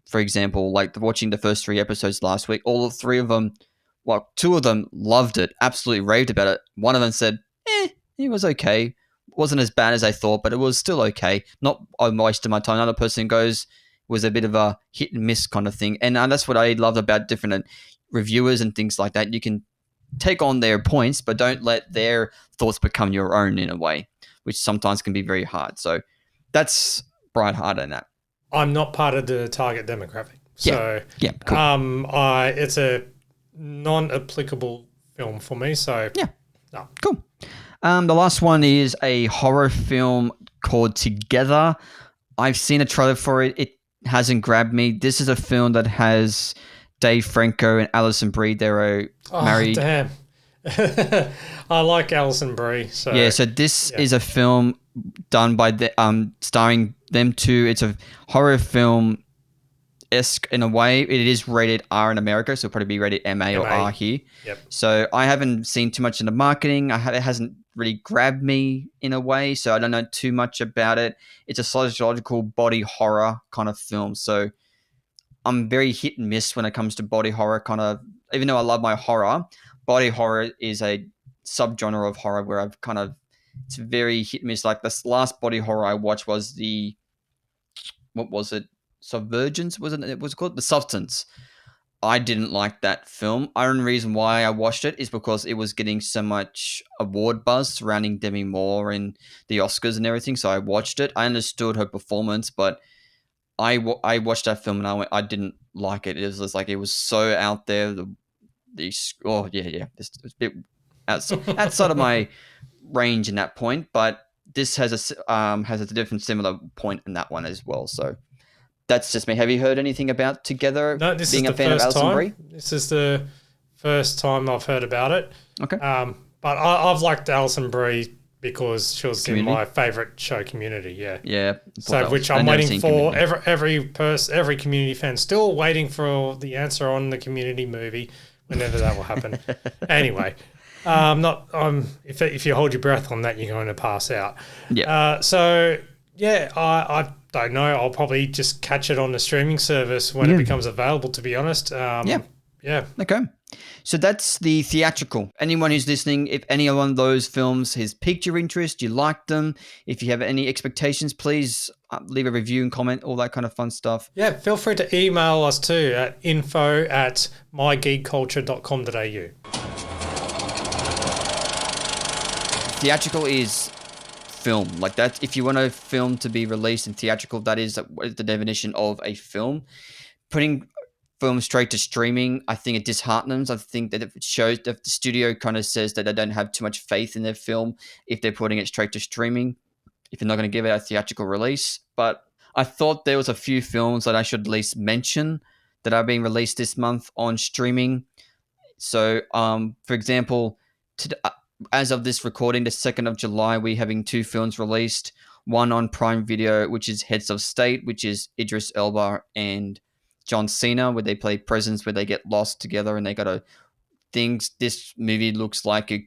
For example, like watching the first 3 episodes last week, all 3 of them, well, 2 of them loved it, absolutely raved about it. One of them said, it was okay. Wasn't as bad as I thought, but it was still okay. Not a waste of my time. Another person goes, it was a bit of a hit and miss kind of thing. And that's what I love about different reviewers and things like that. You can take on their points, but don't let their thoughts become your own in a way, which sometimes can be very hard. So that's Bright in that. I'm not part of the target demographic. So cool. It's a non-applicable film for me. So no. Cool. The last one is a horror film called Together. I've seen a trailer for it. It hasn't grabbed me. This is a film that has Dave Franco and Alison Brie. They're married. Damn. I like Alison Brie. So this is a film done by starring them two. It's a horror film-esque in a way. It is rated R in America, so it'll probably be rated MA or R here. Yep. So I haven't seen too much in the marketing. It hasn't really grabbed me in a way, so I don't know too much about it. It's a psychological body horror kind of film, so I'm very hit and miss when it comes to body horror kind of. Even though I love my horror, body horror is a subgenre of horror where I've kind of, it's very hit and miss. Like this last body horror I watched was what was it? Subvergence, wasn't it? It was called The Substance. I didn't like that film. The only reason why I watched it is because it was getting so much award buzz surrounding Demi Moore and the Oscars and everything. So I watched it. I understood her performance, but I watched that film and I didn't like it. It was just like, it was so out there. It's a bit outside of my range in that point. But this has a different similar point in that one as well. So that's just me. Have you heard anything about Together? No, this being is a fan of Alison Brie? This is the first time I've heard about it. Okay. But I've liked Alison Brie because she was in my favourite show, Community. Yeah. Yeah. So which I'm waiting for. Every Community fan still waiting for the answer on the Community movie, whenever that will happen. Anyway. If you hold your breath on that, you're going to pass out. Yeah. I don't know. I'll probably just catch it on the streaming service when it becomes available, to be honest. Yeah. Okay. So that's the theatrical. Anyone who's listening, if any one of those films has piqued your interest, you like them, if you have any expectations, please leave a review and comment, all that kind of fun stuff. Yeah, feel free to email us too at info@mygeekculture.com.au. Theatrical is film. Like that, if you want a film to be released in theatrical, that is the definition of a film. Putting film straight to streaming, I think it disheartens. I think that it shows that the studio kind of says that they don't have too much faith in their film if they're putting it straight to streaming, if they're not going to give it a theatrical release. But I thought there was a few films that I should at least mention that are being released this month on streaming. So, for example, as of this recording, the 2nd of July, we're having 2 films released. One on Prime Video, which is Heads of State, which is Idris Elba and John Cena, where they play prisons, where they get lost together and they got to things. This movie looks like it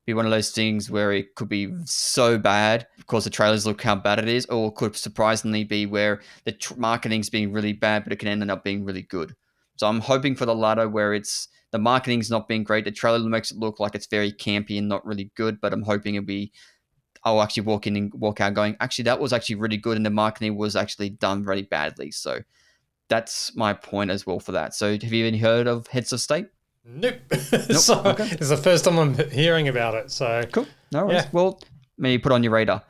be one of those things where it could be so bad because the trailers look how bad it is, or it could surprisingly be where the marketing's being really bad, but it can end up being really good. So I'm hoping for the latter, where the marketing's not being great. The trailer makes it look like it's very campy and not really good, but I'm hoping I'll actually walk out going, actually, that was actually really good, and the marketing was actually done very badly. So that's my point as well for that. So have you even heard of Heads of State? Nope. Okay. It's the first time I'm hearing about it. So cool. No worries. Yeah. Well, maybe put on your radar.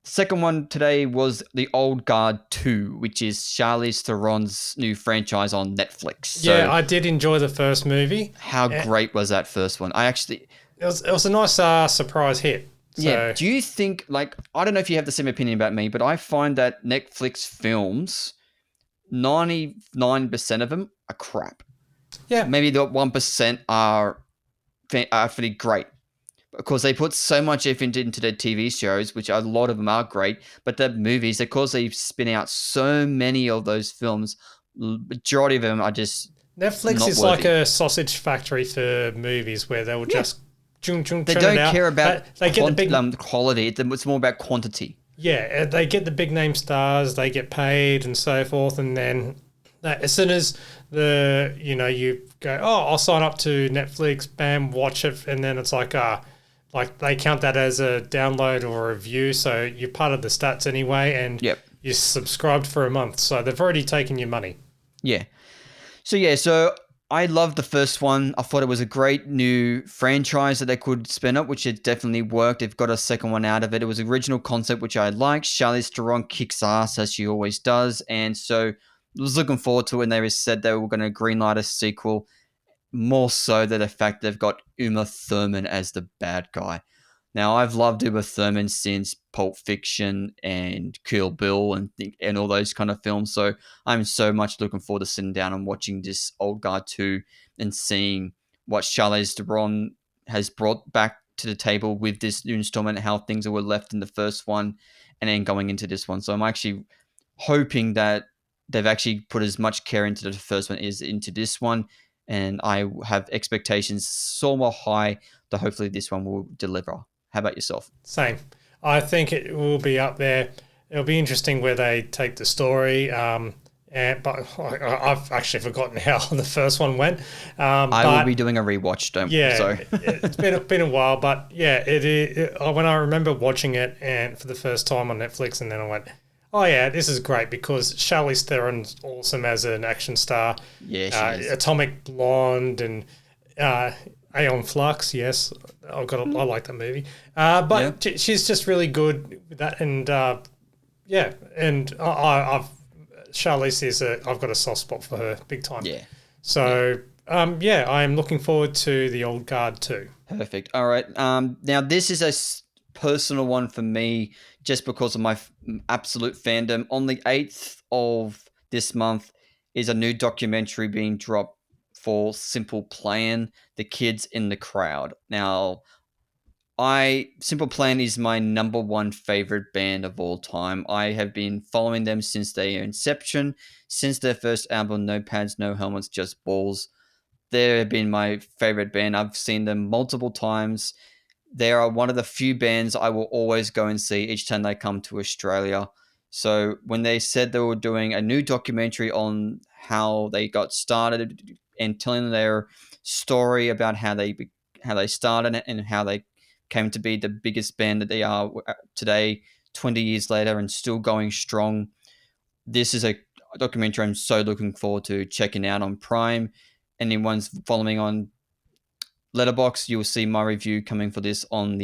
Second one today was The Old Guard 2, which is Charlize Theron's new franchise on Netflix. So Yeah, I did enjoy the first movie. how great was that first one? It was a nice surprise hit. Yeah. So Do you think, like, I don't know if you have the same opinion about me, but I find that Netflix films, 99% of them are crap. yeah, Maybe the 1% are actually great because they put so much effort into their TV shows, which a lot of them are great, but the movies, because they spin out so many of those films, majority of them are just Netflix not is like worthy. a sausage factory for movies where they will Yeah. just churn They it don't out. care about They get the big quality. It's more about quantity. yeah, they get the big name stars, they get paid and so forth, and then as soon as you go, oh, I'll sign up to Netflix, bam, watch it, and then it's like they count that as a download or a view, so you're part of the stats anyway, and Yep. you're subscribed for a month, so they've already taken your money. Yeah. So I loved the first one. I thought it was a great new franchise that they could spin up, which it definitely worked. They've got a second one out of it. It was original concept, which I liked. Charlize Theron kicks ass as she always does, and so I was looking forward to it. And they said they were going to greenlight a sequel. More so than the fact they've got Uma Thurman as the bad guy. Now, I've loved Uma Thurman since Pulp Fiction and Kill Bill and all those kind of films. So I'm so much looking forward to sitting down and watching this Old Guard 2 and seeing what Charlize Theron has brought back to the table with this new installment, how things were left in the first one, and then going into this one. So I'm actually hoping that they've actually put as much care into the first one as into this one. And I have expectations so more high that hopefully this one will deliver. How about yourself? Same. I think it will be up there. It'll be interesting where they take the story. But I've actually forgotten how the first one went. I will be doing a rewatch. It's been a while, but yeah, when I remember watching it and for the first time on Netflix, and then I went, oh yeah, this is great because Charlize Theron's awesome as an action star. Yeah, she is. Atomic Blonde and Aeon Flux. Yes, I like that movie. But she's just really good with that, and I've Charlize I've got a soft spot for her, big time. Yeah. So I am looking forward to the Old Guard too. Perfect. All right. Now this is a personal one for me, just because of my absolute fandom. On the 8th of this month is a new documentary being dropped for Simple Plan, The Kids in the Crowd. Now, Simple Plan is my number one favorite band of all time. I have been following them since their inception, since their first album, No Pads, No Helmets, Just Balls. They have been my favorite band. I've seen them multiple times. They are one of the few bands I will always go and see each time they come to Australia. So when they said they were doing a new documentary on how they got started and telling their story about how they started it and how they came to be the biggest band that they are today, 20 years later, and still going strong. This is a documentary I'm so looking forward to checking out on Prime. Anyone's following on Letterboxd, you'll see my review coming for this on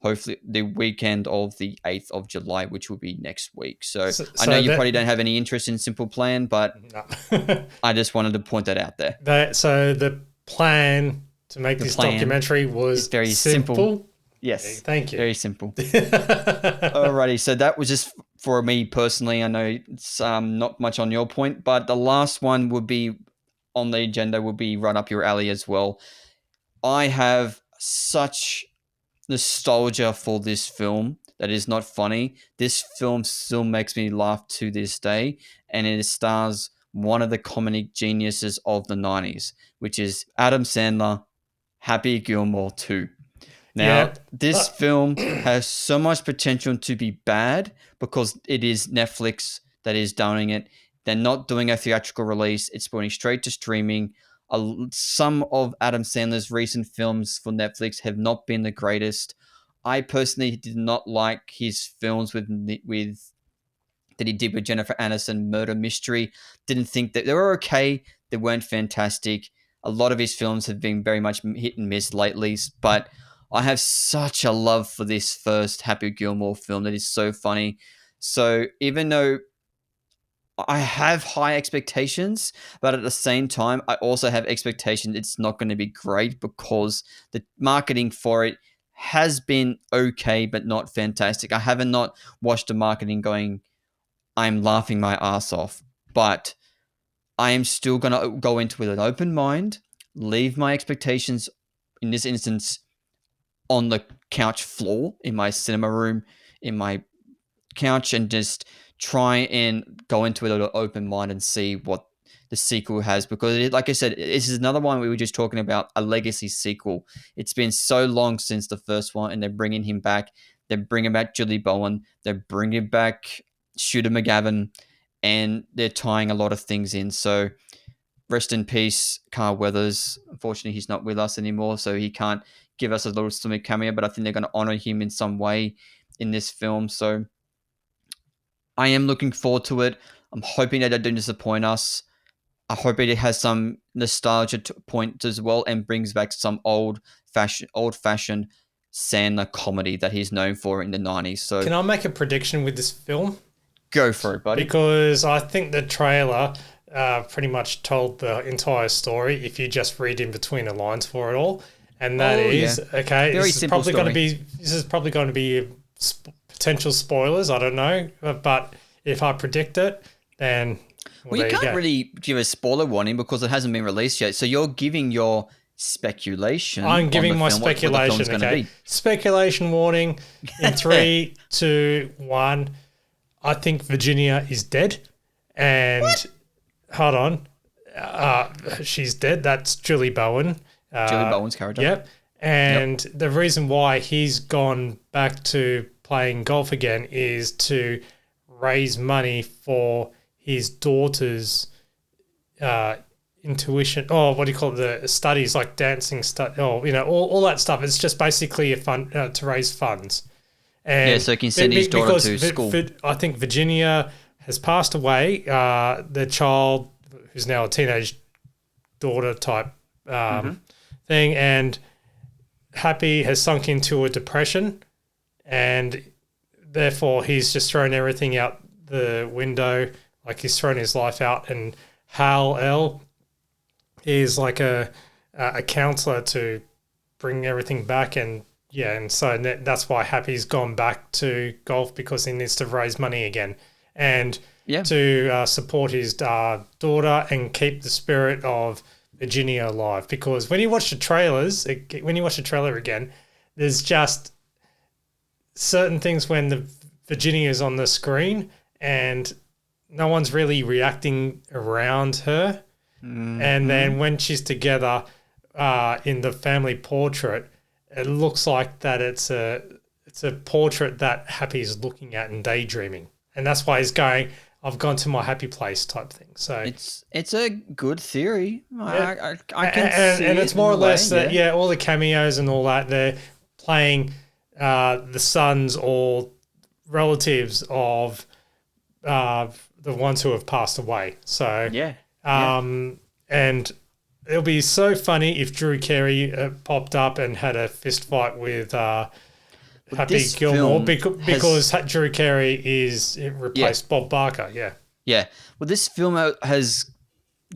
hopefully the weekend of the 8th of July, which will be next week. So I know you probably don't have any interest in Simple Plan, but no. I just wanted to point that out there. So the plan to make this documentary was very simple. Yes. Okay, thank you. Very simple. Alrighty. So that was just for me personally. I know it's not much on your point, but the last one would be on the agenda will be right up your alley as well. I have such nostalgia for this film that is not funny. This film still makes me laugh to this day, and it stars one of the comedic geniuses of the 90s, which is Adam Sandler, Happy Gilmore 2. Now, this film has so much potential to be bad because it is Netflix that is doing it. They're not doing a theatrical release. It's going straight to streaming. Some of Adam Sandler's recent films for Netflix have not been the greatest. I personally did not like his films that he did with Jennifer Aniston, Murder Mystery. Didn't think that they were okay. They weren't fantastic. A lot of his films have been very much hit and miss lately, but I have such a love for this first Happy Gilmore film that is so funny. So even though I have high expectations, but at the same time, I also have expectations it's not going to be great because the marketing for it has been okay, but not fantastic. I haven't not watched the marketing going, I'm laughing my ass off, but I am still going to go into it with an open mind, leave my expectations, in this instance, on the couch floor in my cinema room, in my couch, and just try and go into it with an open mind and see what the sequel has. Because, like I said, this is another one we were just talking about, a legacy sequel. It's been so long since the first one, and they're bringing him back. They're bringing back Julie Bowen. They're bringing back Shooter McGavin, and they're tying a lot of things in. So rest in peace, Carl Weathers. Unfortunately, he's not with us anymore, so he can't give us a little stomach cameo, but I think they're going to honor him in some way in this film. So I am looking forward to it. I'm hoping that they don't disappoint us. I hope it has some nostalgia point as well and brings back some old-fashioned Sandler comedy that he's known for in the 90s. So can I make a prediction with this film? Go for it, buddy. Because I think the trailer pretty much told the entire story if you just read in between the lines for it all. And that okay, very this is simple probably going to be potential spoilers, I don't know. But if I predict it, then well you can't really give a spoiler warning because it hasn't been released yet. So you're giving your speculation. I'm giving my speculation. Okay. Speculation warning in 3, 2, 1. I think Virginia is dead. And hold on. She's dead. That's Julie Bowen. Julie Bowen's character. Yep. And the reason why he's gone back to playing golf again is to raise money for his daughter's intuition. Oh, what do you call it? The studies, like dancing study. Oh, all that stuff. It's just basically a fund to raise funds. And so he can send his daughter to school. I think Virginia has passed away. The child, who's now a teenage daughter type thing, and Happy has sunk into a depression, and therefore he's just thrown everything out the window, like he's thrown his life out. And Hal L is like a counselor to bring everything back, and so that's why Happy's gone back to golf, because he needs to raise money again and to support his daughter and keep the spirit of Virginia alive. Because when you watch the trailer again, there's just certain things when the Virginia is on the screen and no one's really reacting around her. And then when she's together in the family portrait, it looks like that it's a portrait that Happy's looking at and daydreaming. And that's why he's going, I've gone to my happy place type thing. So it's a good theory. Yeah. I can see and it's more or less way, that all the cameos and all that, they're playing the sons or relatives of the ones who have passed away. So and it'll be so funny if Drew Carey popped up and had a fist fight with Happy Gilmore, because Drew Carey is replaced Bob Barker. Yeah. Well, this film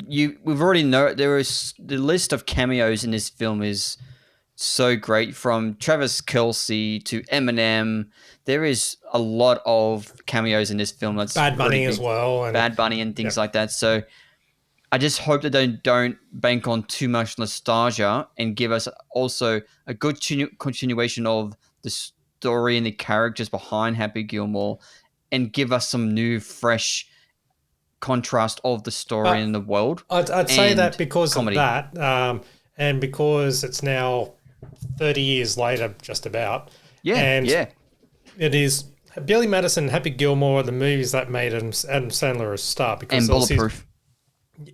we've already know there is the list of cameos in this film is so great, from Travis Kelce to Eminem. There is a lot of cameos in this film. That's Bad Bunny as well, and Bad Bunny and things like that. So I just hope that they don't bank on too much nostalgia and give us also a good continuation of the story and the characters behind Happy Gilmore, and give us some new, fresh contrast of the story and the world. I'd say that because comedy. Of that, and because it's now 30 years later, just about. It is Billy Madison and Happy Gilmore are the movies that made Adam Sandler a star. Because and Bulletproof.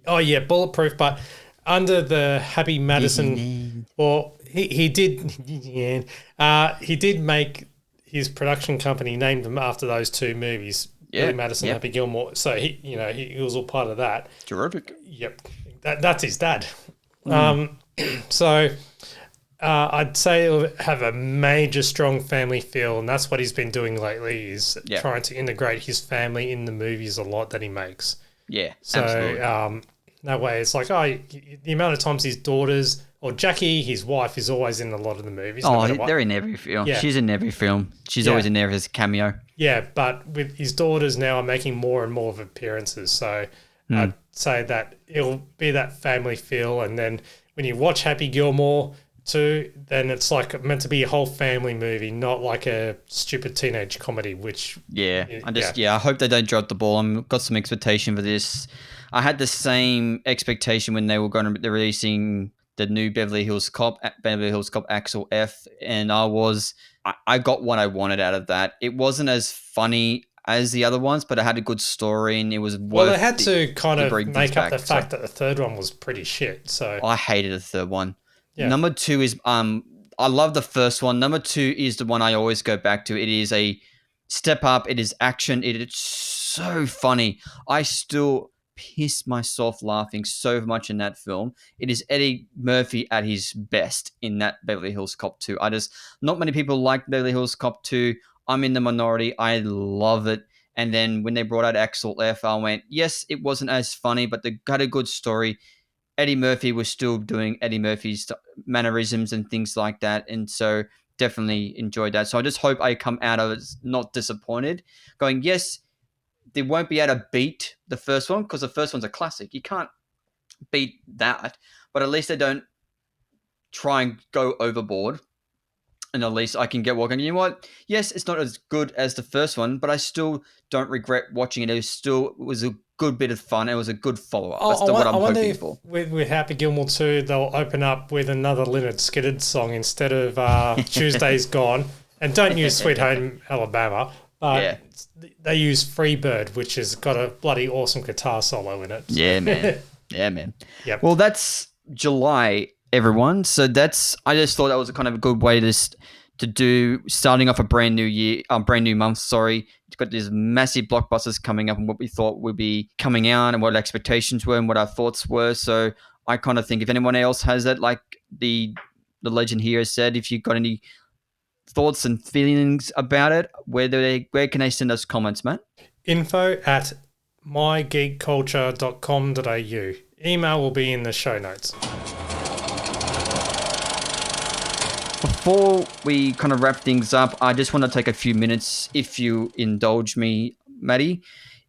Bulletproof, but under the Happy Madison, he did make his production company named them after those two movies, Billy Madison, Happy Gilmore. So he was all part of that. Terrific. Yep, that's his dad. So I'd say it'll have a major strong family feel, and that's what he's been doing lately, is trying to integrate his family in the movies a lot that he makes. Yeah, so absolutely. That way it's like, oh, the amount of times his daughters or Jackie, his wife, is always in a lot of the movies, no matter what. They're in every film. Yeah. She's in every film. She's always in there as a cameo. Yeah, but with his daughters now are making more and more of appearances. So I'd say that it'll be that family feel. And then when you watch Happy Gilmore too, then it's like meant to be a whole family movie, not like a stupid teenage comedy, which... I hope they don't drop the ball. I've got some expectation for this. I had the same expectation when they were going to be releasing the new Beverly Hills Cop Axel F, and I got what I wanted out of that. It wasn't as funny as the other ones, but it had a good story, and it was worth. Well, they had to kind of make up the fact that the third one was pretty shit. So I hated the third one. Yeah. Number 2 is I love the first one. Number 2 is the one I always go back to. It is a step up. It is action. It is so funny. I still piss myself laughing so much in that film. It is Eddie Murphy at his best in that Beverly Hills Cop 2. Not many people like Beverly Hills Cop 2. I'm in the minority. I love it. And then when they brought out Axel F, I went, yes, it wasn't as funny, but they got a good story. Eddie Murphy was still doing Eddie Murphy's mannerisms and things like that. And so definitely enjoyed that. So I just hope I come out of it not disappointed, going, yes, they won't be able to beat the first one because the first one's a classic. You can't beat that, but at least they don't try and go overboard. And at least I can get walking. You know what? Yes, it's not as good as the first one, but I still don't regret watching it. It was a good bit of fun. It was a good follow-up. That's what I'm hoping for. With Happy Gilmore 2, they'll open up with another Lynyrd Skynyrd song instead of Tuesday's Gone. And don't use Sweet Home Alabama. They use Freebird, which has got a bloody awesome guitar solo in it. Yeah, man. Yeah, man. Yep. Well, that's July, everyone. So I just thought that was kind of a good way to do starting off a brand new year, brand new month. Sorry, it's got these massive blockbusters coming up, and what we thought would be coming out, and what expectations were, and what our thoughts were. So I kind of think if anyone else has that, like the legend here has said, if you've got any thoughts and feelings about it, where can they send us comments, Matt? info@mygeekculture.com.au. Email will be in the show notes. Before we kind of wrap things up, I just want to take a few minutes, if you indulge me, Matty,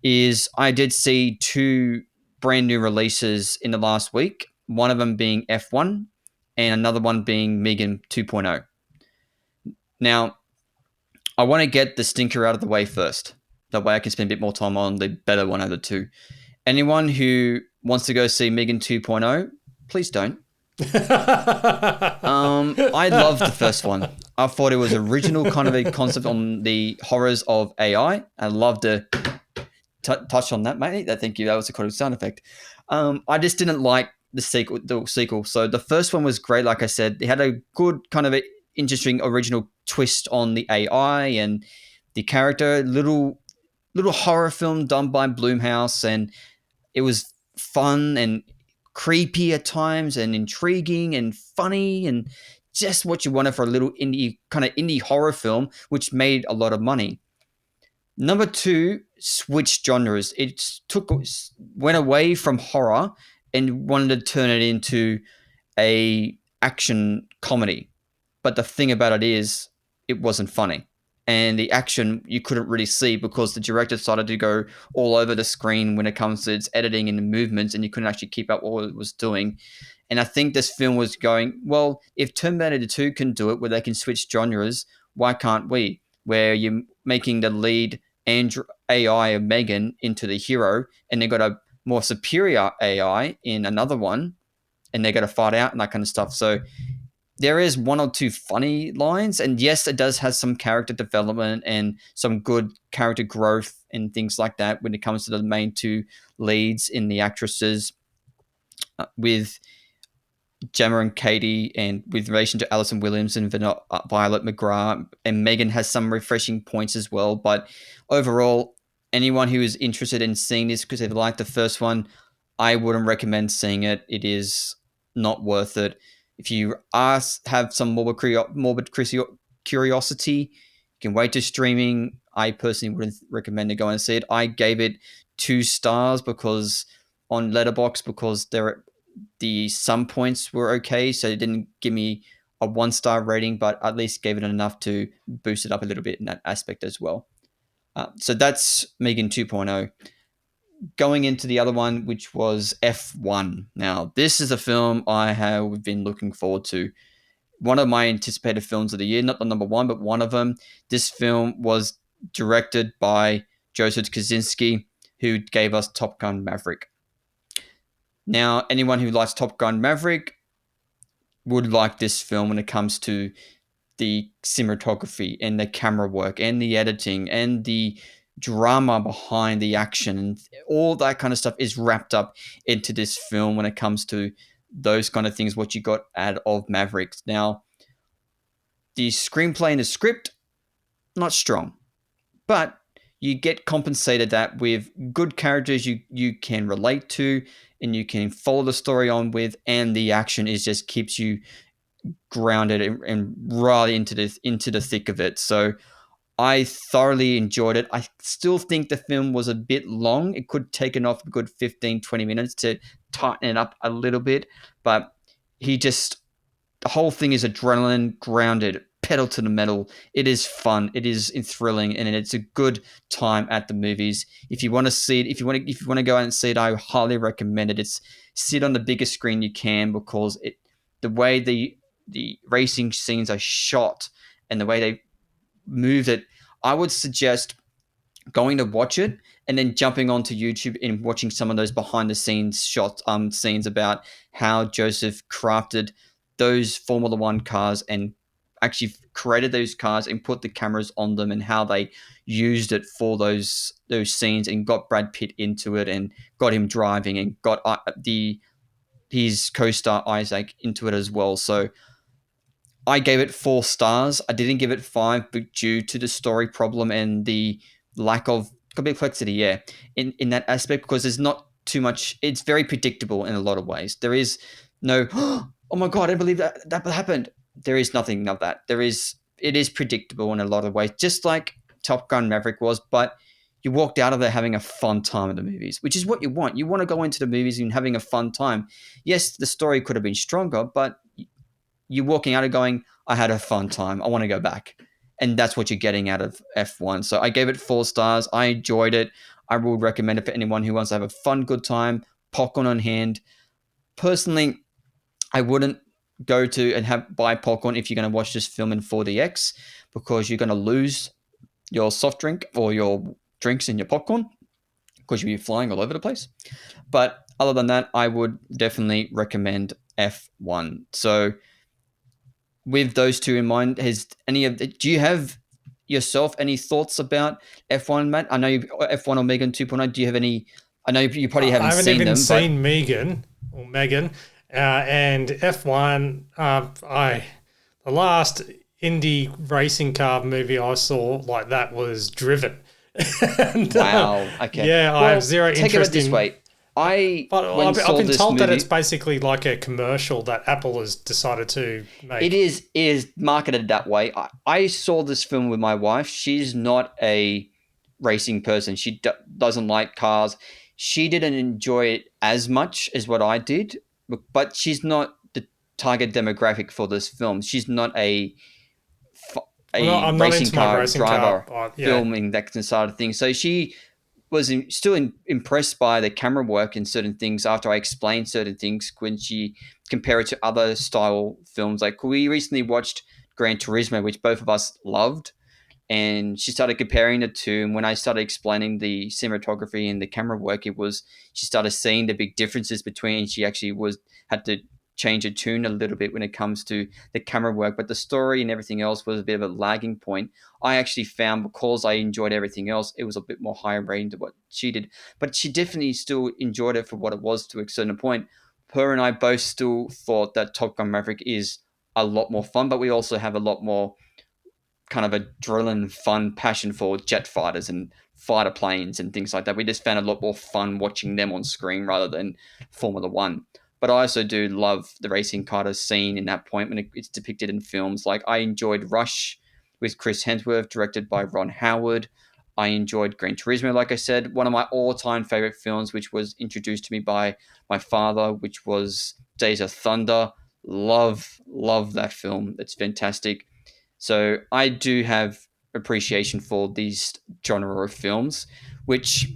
I did see 2 brand new releases in the last week, one of them being F1 and another one being M3GAN 2.0. Now, I want to get the stinker out of the way first. That way I can spend a bit more time on the better one of the 2. Anyone who wants to go see M3GAN 2.0, please don't. I loved the first one. I thought it was original kind of a concept on the horrors of AI. I love to touch on that, mate. Thank you. That was a cool sound effect. I just didn't like the sequel. So the first one was great. Like I said, it had a good kind of interesting original twist on the AI and the character. Little horror film done by Blumhouse, and it was fun and creepy at times and intriguing and funny and just what you wanted for a little indie horror film, which made a lot of money. Number 2 switched genres. It went away from horror and wanted to turn it into a action comedy. But the thing about it is, it wasn't funny. And the action you couldn't really see because the director started to go all over the screen when it comes to its editing and the movements, and you couldn't actually keep up what it was doing. And I think this film was going, well, if Terminator 2 can do it, where they can switch genres, why can't we? Where you're making the lead AI of M3GAN into the hero, and they got a more superior AI in another one, and they got to fight out and that kind of stuff. So there is 1 or 2 funny lines, and yes, it does have some character development and some good character growth and things like that when it comes to the main 2 leads in the actresses, with Gemma and Katie, and with relation to Alison Williams and Violet McGrath, and M3GAN has some refreshing points as well. But overall, anyone who is interested in seeing this because they liked the first one, I wouldn't recommend seeing it. It is not worth it. If you have some morbid curiosity, you can wait to streaming. I personally wouldn't recommend to go and see it. I gave it 2 stars because on Letterboxd, because the some points were okay, so it didn't give me a 1-star rating, but at least gave it enough to boost it up a little bit in that aspect as well. So that's M3GAN 2.0. Going into the other one, which was F1. Now, this is a film I have been looking forward to. One of my anticipated films of the year, not the number one, but one of them. This film was directed by Joseph Kosinski, who gave us Top Gun Maverick. Now, anyone who likes Top Gun Maverick would like this film when it comes to the cinematography and the camera work and the editing and the drama behind the action, and all that kind of stuff is wrapped up into this film when it comes to those kind of things, what you got out of Mavericks. Now, the screenplay and the script, not strong, but you get compensated that with good characters you can relate to and you can follow the story on with, and the action is just keeps you grounded and right into the thick of it. So I thoroughly enjoyed it. I still think the film was a bit long. It could take off a good 15-20 minutes to tighten it up a little bit, but the whole thing is adrenaline grounded, pedal to the metal. It is fun, it is thrilling, and it's a good time at the movies. If you want to see it, if you want to go out and see it, I highly recommend it. It's sit on the biggest screen you can, because the way the racing scenes are shot and the way they moved it, I would suggest going to watch it and then jumping onto YouTube and watching some of those behind the scenes scenes about how Joseph crafted those Formula One cars and actually created those cars and put the cameras on them, and how they used it for those scenes and got Brad Pitt into it and got him driving and got his co-star Isaac into it as well. So I gave it 4 stars. I didn't give it 5, but due to the story problem and the lack of complexity, in that aspect, because there's not too much. It's very predictable in a lot of ways. There is no, oh my god, I didn't believe that happened. There is nothing of that. It is predictable in a lot of ways, just like Top Gun Maverick was, but you walked out of there having a fun time at the movies, which is what you want. You want to go into the movies and having a fun time. Yes, the story could have been stronger, but you're walking out of going, I had a fun time. I want to go back. And that's what you're getting out of F1. So I gave it 4 stars. I enjoyed it. I would recommend it for anyone who wants to have a fun, good time, popcorn on hand. Personally, I wouldn't go to and buy popcorn if you're going to watch this film in 4DX, because you're going to lose your soft drink or your drinks and your popcorn, because you'll be flying all over the place. But other than that, I would definitely recommend F1. So with those two in mind, do you have yourself any thoughts about F1, Matt? I know F1 or M3GAN 2.0. Do you have any? I know you probably haven't seen them. I haven't even seen M3GAN, and F1. The last indie racing car movie I saw like that was Driven. And, wow. Okay. Yeah, I have zero interest in. Take it this way. I've been told that it's basically like a commercial that Apple has decided to make. It is marketed that way. I saw this film with my wife. She's not a racing person. She doesn't like cars. She didn't enjoy it as much as what I did, but she's not the target demographic for this film. She's not a racing car driver filming that side of things. So she was still impressed by the camera work and certain things after I explained certain things when she compared it to other style films. Like we recently watched Gran Turismo, which both of us loved, and she started comparing the two. And when I started explaining the cinematography and the camera work, she started seeing the big differences between. She actually had to change a tune a little bit when it comes to the camera work, but the story and everything else was a bit of a lagging point. I actually found, because I enjoyed everything else, it was a bit more higher rating than what she did, but she definitely still enjoyed it for what it was to a certain point. Her and I both still thought that Top Gun Maverick is a lot more fun, but we also have a lot more kind of adrenaline, fun, passion for jet fighters and fighter planes and things like that. We just found a lot more fun watching them on screen rather than Formula One. But I also do love the racing car scene in that point when it's depicted in films. Like I enjoyed Rush with Chris Hemsworth, directed by Ron Howard. I enjoyed Gran Turismo, like I said, one of my all-time favorite films, which was introduced to me by my father, which was Days of Thunder. Love that film. It's fantastic. So I do have appreciation for these genre of films, which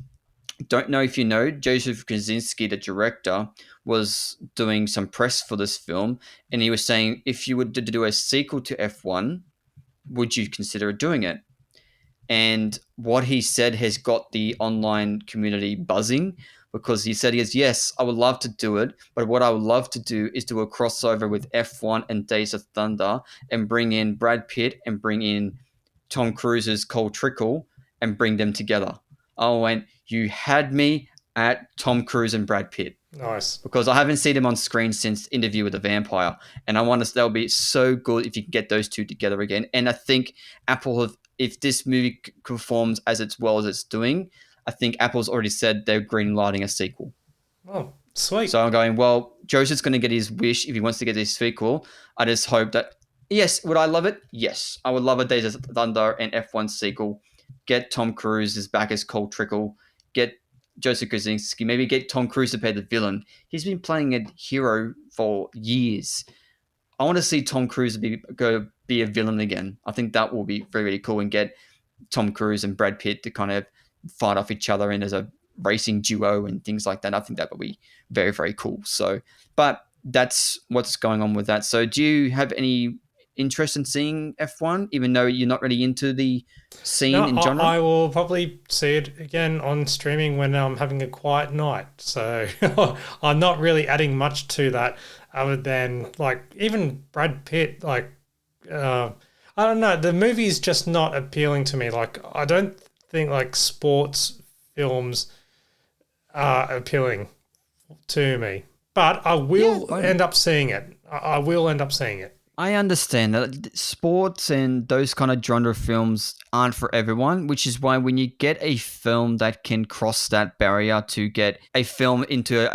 don't know if you know, Joseph Kosinski, the director, was doing some press for this film, and he was saying, if you were to do a sequel to F1, would you consider doing it? And what he said has got the online community buzzing, because he said, yes, I would love to do it, but what I would love to do is do a crossover with F1 and Days of Thunder and bring in Brad Pitt and bring in Tom Cruise's Cole Trickle and bring them together. I went, you had me at Tom Cruise and Brad Pitt. Nice. Because I haven't seen them on screen since Interview with the Vampire. And I want to, that'll be so good if you can get those two together again. And I think Apple have, if this movie performs as well as it's doing, I think Apple's already said they're greenlighting a sequel. Oh, sweet. So I'm going, well, Joseph's going to get his wish if he wants to get his sequel. I just hope that, yes, would I love it? Yes. I would love a Days of Thunder and F1 sequel. Get Tom Cruise back as Cole Trickle. Get Joseph Kosinski. Maybe get Tom Cruise to play the villain. He's been playing a hero for years. I want to see Tom Cruise go be a villain again. I think that will be very, very cool, and get Tom Cruise and Brad Pitt to kind of fight off each other and as a racing duo and things like that. I think that would be very, very cool. So, but that's what's going on with that. So do you have any interest in seeing F1, even though you're not really into the scene in genre? I will probably see it again on streaming when I'm having a quiet night. So I'm not really adding much to that other than, like, even Brad Pitt, like, I don't know, the movie is just not appealing to me. Like, I don't think, like, sports films are appealing to me. But I will end up seeing it. I will end up seeing it. I understand that sports and those kind of genre films aren't for everyone, which is why when you get a film that can cross that barrier to get a film into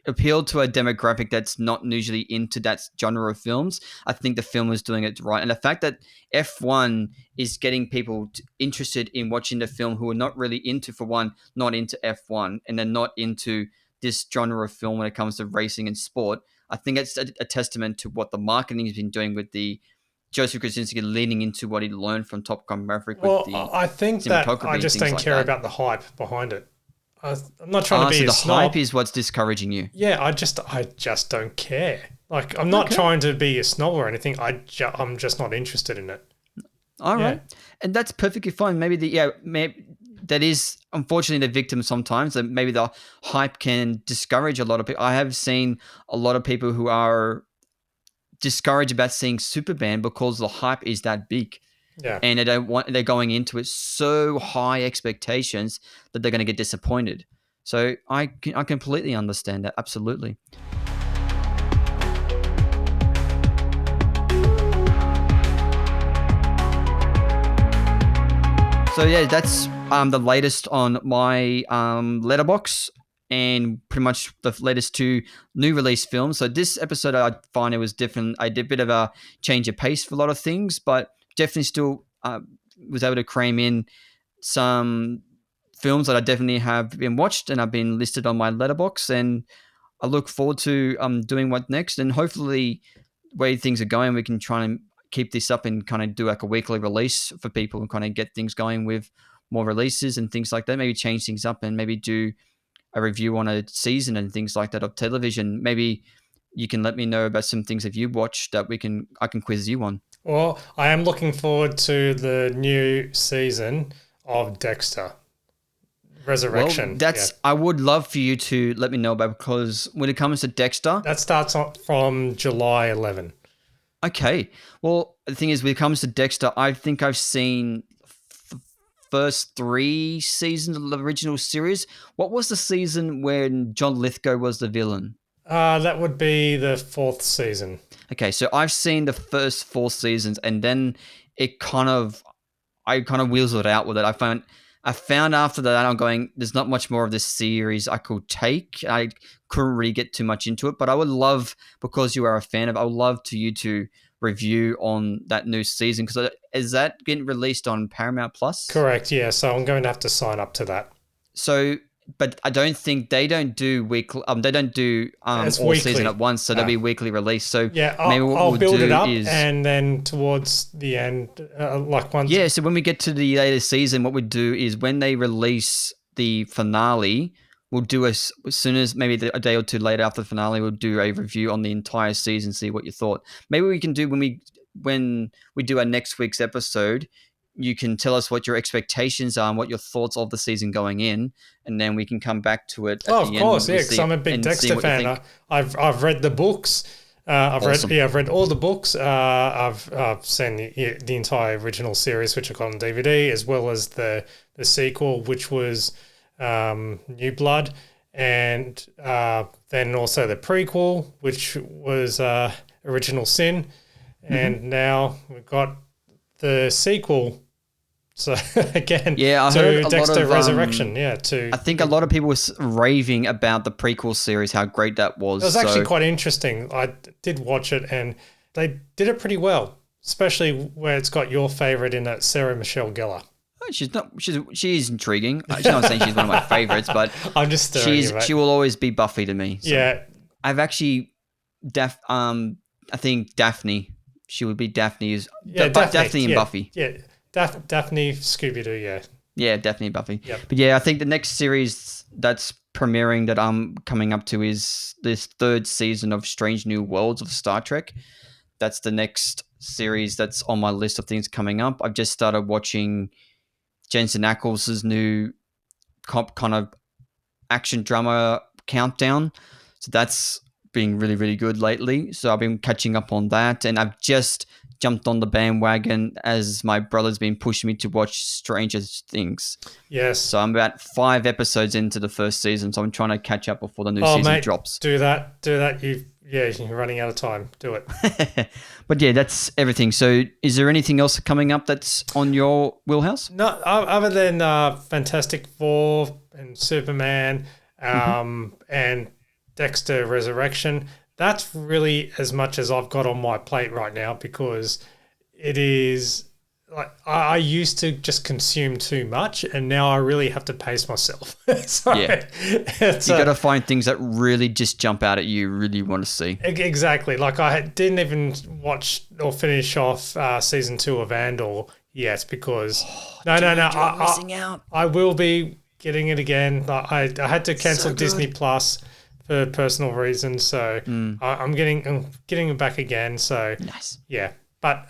appeal to a demographic that's not usually into that genre of films, I think the film is doing it right. And the fact that F1 is getting people interested in watching the film who are not really into, for one, not into F1, and then not into this genre of film when it comes to racing and sport, I think it's a testament to what the marketing has been doing with the Joseph Kosinski leaning into what he learned from Top Gun Maverick. Well, I think that I just don't care about the hype behind it. I'm not trying to be a snob. The hype is what's discouraging you. Yeah, I just don't care. Like, I'm not trying to be a snob or anything. I'm just not interested in it. All right, and that's perfectly fine. Maybe that is unfortunately the victim sometimes, that maybe the hype can discourage a lot of people. I have seen a lot of people who are discouraged about seeing Superman because the hype is that big. Yeah. And they're going into it so high expectations that they're going to get disappointed. So I completely understand that. Absolutely. So yeah, that's the latest on my Letterboxd, and pretty much the latest 2 new release films. So this episode, I find it was different. I did a bit of a change of pace for a lot of things, but definitely still was able to cram in some films that I definitely have been watched and have been listed on my Letterboxd. And I look forward to doing what next. And hopefully, the way things are going, we can try and keep this up and kind of do like a weekly release for people and kind of get things going with more releases and things like that. Maybe change things up and maybe do a review on a season and things like that of television. Maybe you can let me know about some things that you watched that I can quiz you on. Well, I am looking forward to the new season of Dexter. Resurrection. Well, I would love for you to let me know about, because when it comes to Dexter, that starts from July 11. Okay. Well, the thing is, when it comes to Dexter, I think I've seen the first 3 seasons of the original series. What was the season when John Lithgow was the villain? That would be the 4th season. Okay, so I've seen the first 4 seasons, and then I kind of wheels it out with it. I found I found after that I'm going, there's not much more of this series I could take. I couldn't really get too much into it, but I would love, because you are a fan of, I would love you to review on that new season, because is that getting released on Paramount Plus? Correct, yeah. So I'm going to have to sign up to that. So, but I don't think they don't do weekly. They don't do all weekly. Season at once. So they'll be weekly release. So yeah, maybe what I'll we'll build do it up, is, and then towards the end, like once. Yeah. So when we get to the later season, what we do is when they release the finale, we'll do as soon as maybe a day or two later after the finale, we'll do a review on the entire season, see what you thought. Maybe we can do when we do our next week's episode. You can tell us what your expectations are and what your thoughts of the season going in, and then we can come back to it. Of course, yeah, because I'm a big Dexter fan. I've read the books. I've read all the books. I've seen the entire original series, which I got on DVD, as well as the sequel, which was New Blood, and then also the prequel, which was Original Sin, and now we've got the sequel. So again, I heard Dexter of, Resurrection. I think a lot of people were raving about the prequel series, how great that was. It was actually quite interesting. I did watch it, and they did it pretty well, especially where it's got your favorite in it, Sarah Michelle Gellar. She's intriguing. I'm not saying she's one of my favorites, but I'm just she will always be Buffy to me. So. Yeah, I've actually I think Daphne. She would be Daphne's. Daphne and Buffy. Yeah. Daphne, Scooby-Doo, yeah. Yeah, Daphne and Buffy. Yep. But yeah, I think the next series that's premiering that I'm coming up to is this third season of Strange New Worlds of Star Trek. That's the next series that's on my list of things coming up. I've just started watching Jensen Ackles' new kind of action drama Countdown. So that's been really, really good lately. So I've been catching up on that, and I've just jumped on the bandwagon as my brother's been pushing me to watch Stranger Things. Yes. So I'm about 5 episodes into the first season, so I'm trying to catch up before the new season drops. Do that. You're running out of time. Do it. But yeah, that's everything. So is there anything else coming up that's on your wheelhouse? No, other than Fantastic Four and Superman and Dexter Resurrection. That's really as much as I've got on my plate right now, because it is like I used to just consume too much, and now I really have to pace myself. So you got to find things that really just jump out at you, really want to see. Exactly. Like I didn't even watch or finish off season 2 of Andor yet, because I'm missing out. I will be getting it again. I had to cancel Disney Plus for personal reasons, so I'm getting it back again. So nice, yeah. But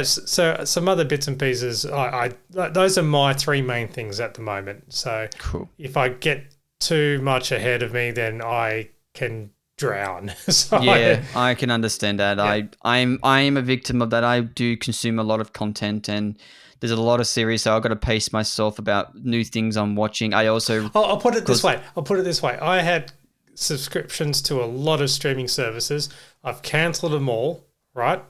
so some other bits and pieces. Those are my 3 main things at the moment. So cool. If I get too much ahead of me, then I can drown. So I can understand that. Yeah. I am a victim of that. I do consume a lot of content, and there's a lot of series, so I've got to pace myself about new things I'm watching. I also I'll put it this way. I had subscriptions to a lot of streaming services. I've cancelled them all, right?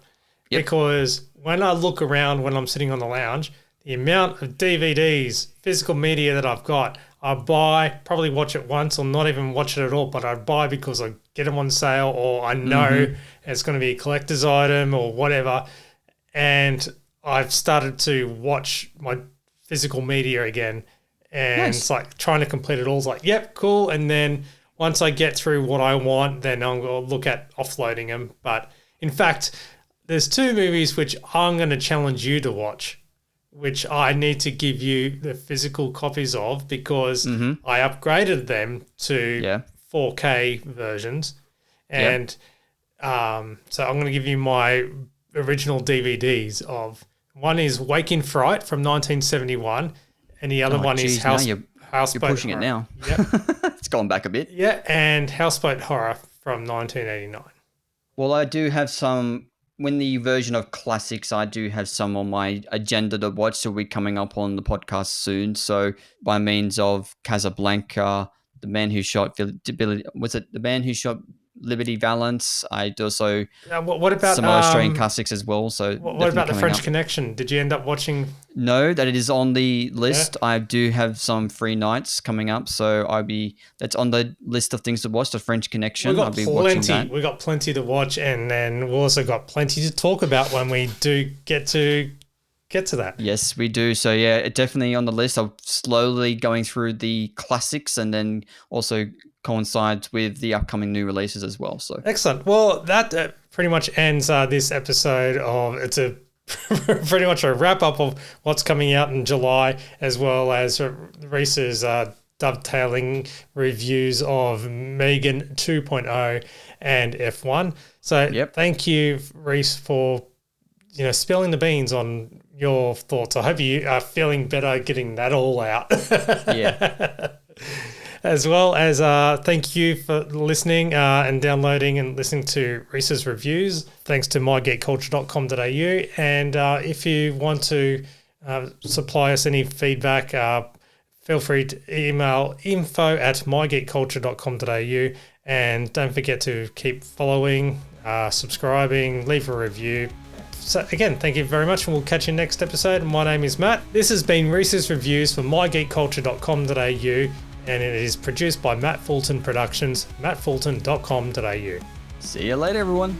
Yep. Because when I look around when I'm sitting on the lounge, the amount of DVDs, physical media that I've got, I buy, probably watch it once or not even watch it at all, but I buy because I get them on sale, or I know it's going to be a collector's item or whatever. And I've started to watch my physical media again, and It's like trying to complete it all. It's like, yep, cool. And then once I get through what I want, then I'm going to look at offloading them. But in fact, there's 2 movies which I'm going to challenge you to watch, which I need to give you the physical copies of, because I upgraded them to 4K versions. And so I'm going to give you my original DVDs of, one is Wake in Fright from 1971, and the other one is Houseboat. You're pushing Horror. It now. Yep. It's gone back a bit. Yeah, and Houseboat Horror from 1989. Well, I do have some, when the version of classics, I do have some on my agenda to watch, so we're coming up on the podcast soon. So by means of Casablanca, The Man Who Shot Billy, was it The Man Who Shot Liberty Valance. I also what about some Australian classics as well. So what about the French Connection? Did you end up watching? No, that it is on the list. Yeah. I do have some free nights coming up, so that's on the list of things to watch. The French Connection. I'll be watching that. We got plenty to watch, and then we also got plenty to talk about when we do get to that. Yes, we do. So yeah, definitely on the list. I'm slowly going through the classics, and then also coincides with the upcoming new releases as well. So excellent. Well, that pretty much ends this episode of it's a pretty much a wrap up of what's coming out in July, as well as Reece's dovetailing reviews of M3GAN 2.0 and F1. So Thank you, Reece, for spilling the beans on your thoughts. I hope you are feeling better getting that all out. Yeah. As well as thank you for listening and downloading and listening to Reece's reviews. Thanks to mygeekculture.com.au. And if you want to supply us any feedback, feel free to email info@mygeekculture.com.au. And don't forget to keep following, subscribing, leave a review. So again, thank you very much, and we'll catch you next episode. My name is Matt. This has been Reece's Reviews for mygeekculture.com.au. And it is produced by Matt Fulton Productions, mattfulton.com.au. See you later, everyone.